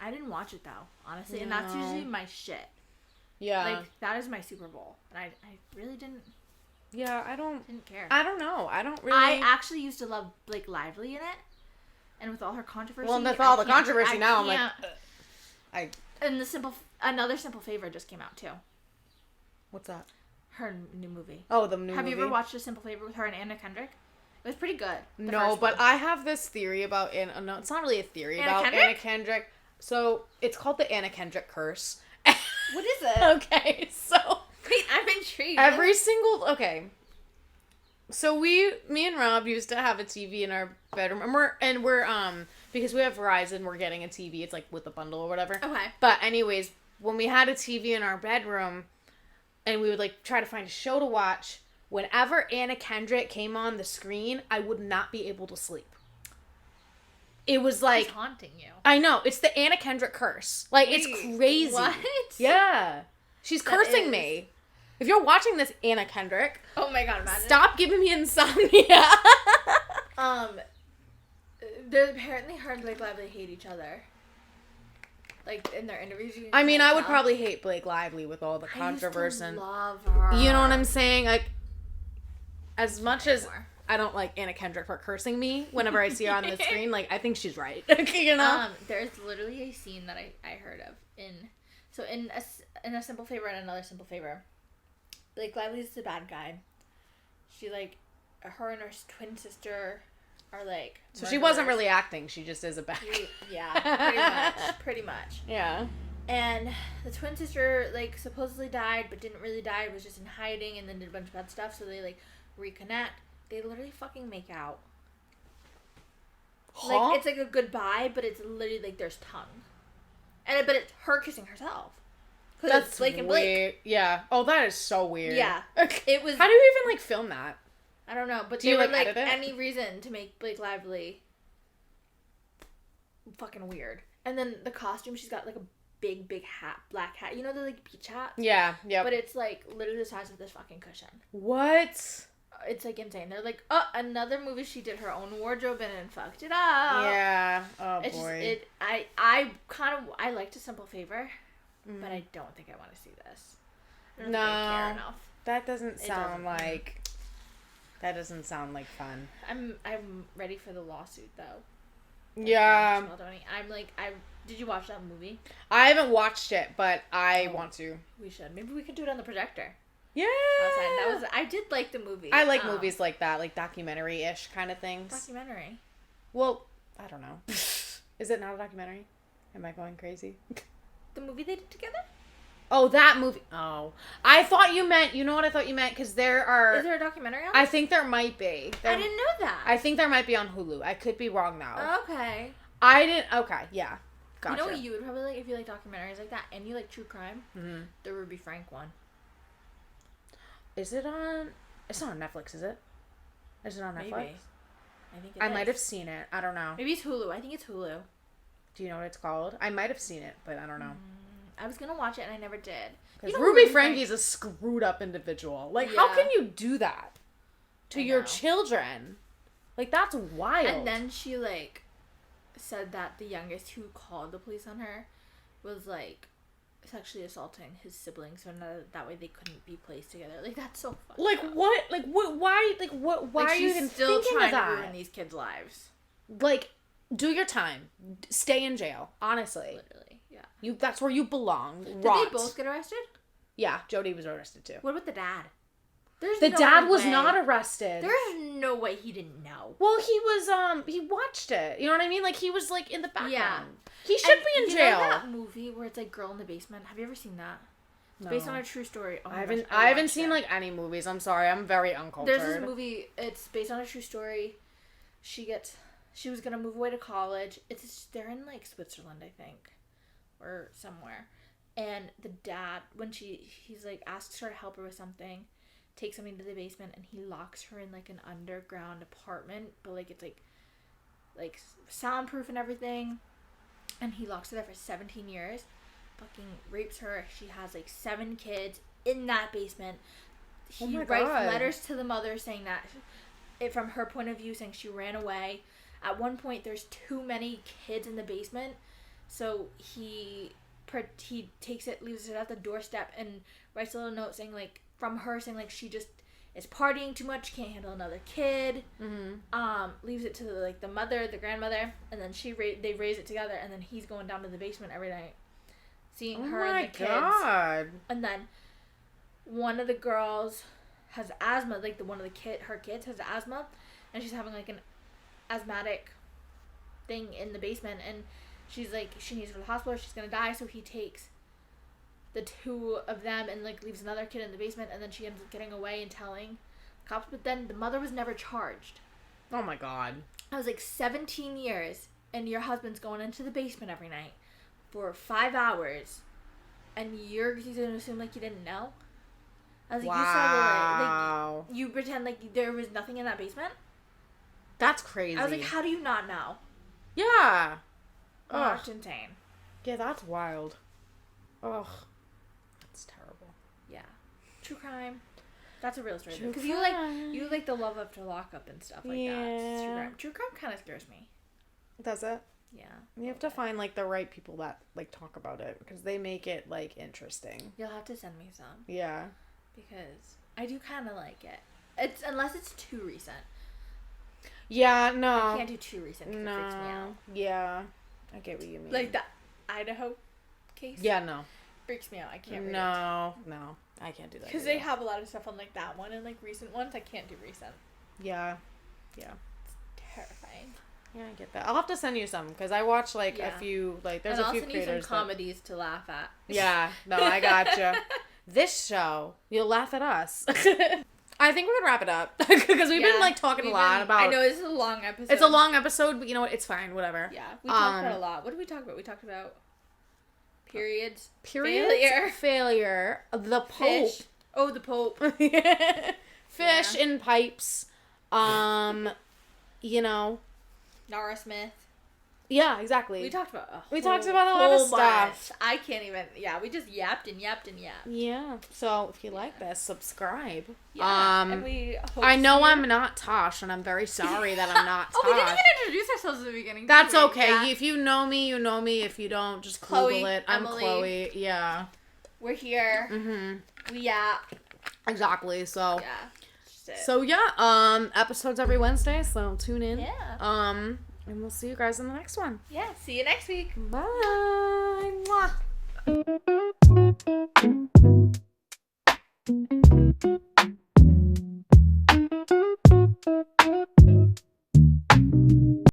B: I didn't watch it, though, honestly. And that's
A: No.
B: usually my shit.
A: Yeah.
B: Like, that is my Super Bowl. And I really didn't
A: yeah, I don't
B: care.
A: know. I don't really.
B: I actually used to love Blake Lively in it. And with all her controversy.
A: Well, with all the controversy
B: I
A: now, I'm like,
B: can't- And another Simple Favor just came out, too.
A: what's that?
B: Her new movie.
A: Oh, the new
B: Have
A: movie?
B: you ever watched A Simple Favor with her and Anna Kendrick? It was pretty good. the
A: No,
B: first
A: but
B: one.
A: I have this theory about no, it's not really a theory
B: Anna
A: about
B: Kendrick?
A: Anna Kendrick. So it's called the Anna Kendrick curse.
B: What is it?
A: Okay, so
B: Wait, I'm intrigued.
A: okay. So me and Rob used to have a TV in our bedroom, and we're because we have Verizon, we're getting a TV. It's like with a bundle or whatever.
B: Okay.
A: But anyways, when we had a TV in our bedroom, and we would like try to find a show to watch, whenever Anna Kendrick came on the screen, I would not be able to sleep. It was like,
B: She's haunting you.
A: I know, it's the Anna Kendrick curse. Like, it's
B: Wait,
A: crazy.
B: what?
A: Yeah. She's
B: That
A: cursing
B: is-
A: me. If you're watching this, Anna Kendrick,
B: Oh my god, imagine.
A: stop giving me insomnia.
B: There's apparently her and Blake Lively hate each other. Like, in their interviews.
A: I mean, I would probably hate Blake Lively with all the
B: I
A: controversy.
B: used to
A: And
B: love her.
A: you know what I'm saying? Like, as much as
B: Anymore.
A: I don't like Anna Kendrick for cursing me whenever I see her on the screen, like, I think she's right. You know?
B: There's literally a scene that I heard of in a Simple Favor and Another Simple Favor. Blake Lively's the bad guy. She, like, her and her twin sister are, like,
A: So she wasn't
B: murderers.
A: really acting. She just is a bad.
B: Yeah, pretty much.
A: Yeah.
B: And the twin sister, like, supposedly died, but didn't really die, was just in hiding, and then did a bunch of bad stuff, so they, like, reconnect. They literally fucking make out.
A: Huh?
B: Like, it's like a goodbye, but it's literally, like, there's tongue. But it's her kissing herself. Because it's Blake and Blake.
A: weird. Yeah. Oh, that is so weird.
B: Yeah. It was,
A: How do you even, like, film that?
B: I don't know, but
A: Do
B: they
A: you,
B: were,
A: like,
B: like,
A: edit it?
B: any reason to make Blake Lively fucking weird. And then the costume, she's got, like, a big hat, black hat. You know the, like, beach hat?
A: Yeah. Yeah.
B: But it's, like, literally the size of this fucking cushion.
A: What?
B: It's, like, insane. They're like, oh, another movie she did her own wardrobe in and fucked it up.
A: Yeah. Oh,
B: It's
A: boy.
B: just, I liked A Simple Favor, but I don't think I want to see this. I don't think I care
A: No.
B: enough.
A: That doesn't sound
B: doesn't.
A: like. That doesn't sound like fun.
B: I'm ready for the lawsuit, though.
A: Yeah.
B: Did you watch that movie?
A: I haven't watched it, but I want to.
B: We should. Maybe we could do it on the projector.
A: Yeah.
B: I did like the movie.
A: I like movies like that, like documentary-ish kind of things.
B: Documentary.
A: Well, I don't know. Is it not a documentary? Am I going crazy?
B: The movie they did together?
A: Oh, that movie. Oh. I thought you meant, you know what I thought you meant? Because there are...
B: Is there a documentary on it?
A: I think there might be.
B: I didn't know that.
A: I think there might be on Hulu. I could be wrong now.
B: Okay.
A: I didn't... Okay, yeah. Gotcha.
B: You know what you would probably like if you like documentaries like that and you like true crime? Mm-hmm. The Ruby Frank one.
A: Is it on... It's not on Netflix, is it? Is it on Netflix?
B: Maybe. I think
A: I might have seen it. I don't know.
B: Maybe it's Hulu. I think it's Hulu.
A: Do you know what it's called? I might have seen it, but I don't know.
B: I was gonna watch it and I never did.
A: Because Ruby Frankie's a screwed up individual. Like, how can you do that to your children? Like, that's wild.
B: And then she, like, said that the youngest who called the police on her was, like, sexually assaulting his siblings, so that way they couldn't be placed together. Like, that's so fucked
A: Like,
B: up.
A: what? Like, what? Why? Like, what? Why are you even
B: still
A: thinking
B: trying
A: of that?
B: to ruin these kids' lives?
A: Like, do your time. Stay in jail. Honestly.
B: Literally, yeah.
A: That's where you belong.
B: Did they both get arrested?
A: Yeah, Jody was arrested too.
B: What about the dad?
A: The dad was not arrested.
B: There's no way he didn't know.
A: Well, he was, he watched it. You know what I mean? Like, he was, like, in the background.
B: Yeah.
A: He should be in jail.
B: You know that movie where it's, like, Girl in the Basement? Have you ever seen that? It's based on a true story. Oh
A: I haven't seen, like, any movies. I'm sorry. I'm very uncultured.
B: There's this movie. It's based on a true story. She was going to move away to college. They're in, like, Switzerland, I think. Or somewhere. And the dad, when he's, like, asks her to help her with something, takes something to the basement, and he locks her in, like, an underground apartment, but, like, it's, like soundproof and everything, and he locks her there for 17 years, fucking rapes her. She has, like, 7 kids in that basement. He writes letters to the mother saying that, from her point of view, saying she ran away. At one point, there's too many kids in the basement, so he takes it, leaves it at the doorstep, and writes a little note saying, like, from her, saying, like, she just is partying too much, can't handle another kid. Leaves it to, like, the mother, the grandmother, and then they raise it together, and then he's going down to the basement every night, seeing her and the kids. Oh my God. And then one of the girls has asthma, like, her kids has asthma, and she's having, like, an asthmatic thing in the basement, and she's like, she needs to go to the hospital, she's gonna die, so he takes the 2 of them and, like, leaves another kid in the basement, and then she ends up getting away and telling the cops, but then the mother was never charged.
A: Oh my God.
B: I was like, 17 years, and your husband's going into the basement every night for 5 hours, and you're gonna assume, like, you didn't know? I was like,
A: wow.
B: You pretend like there was nothing in that basement?
A: That's crazy.
B: I was like, how do you not know?
A: Yeah.
B: Oh, that's insane.
A: Yeah, that's wild. Ugh. That's terrible.
B: Yeah. True crime. That's a real story. Because you like the love after lockup and stuff like that. True crime kind of scares me.
A: Does it?
B: Yeah.
A: You have to find, like, the right people that, like, talk about it, because they make it, like, interesting.
B: You'll have to send me some.
A: Yeah.
B: Because I do kind of like it. Unless it's too recent.
A: Yeah, no.
B: I can't do too recent because it freaks me out.
A: Yeah. I get what you mean.
B: Like that Idaho case?
A: Yeah, no.
B: Freaks me out. I can't read it.
A: No. I can't do that.
B: Because they have a lot of stuff on, like, that one and, like, recent ones. I can't do recent.
A: Yeah.
B: It's terrifying.
A: Yeah, I get that. I'll have to send you some, because I watch, like, a few, like, there's a few creators.
B: And I'll send you some comedies to laugh at.
A: Yeah. No, I gotcha. This show, you'll laugh at us. I think we would wrap it up, because we've been, like, talking a lot about...
B: I know, this is a long episode.
A: It's a long episode, but you know what? It's fine. Whatever.
B: Yeah. We talked about a lot. What did we talk about? We talked about periods.
A: Failure. The Pope.
B: Fish. Oh, the Pope.
A: Fish in pipes. You know.
B: Nara Smith.
A: Yeah, exactly.
B: We talked about
A: a lot of stuff.
B: I can't even. Yeah, we just yapped and yapped.
A: Yeah. So if you like this, subscribe.
B: Yeah. And we.
A: I know I'm not Tosh, and I'm very sorry that I'm not Tosh.
B: Oh, we didn't even introduce ourselves at the beginning.
A: That's okay. Yeah. If you know me, you know me. If you don't, just Google it. I'm
B: Emily.
A: Chloe. Yeah.
B: We're here. We yap.
A: Exactly. So.
B: Yeah.
A: So yeah. Episodes every Wednesday. So tune in.
B: Yeah.
A: And we'll see you guys in the next one.
B: Yeah. See you next week.
A: Bye. Mwah.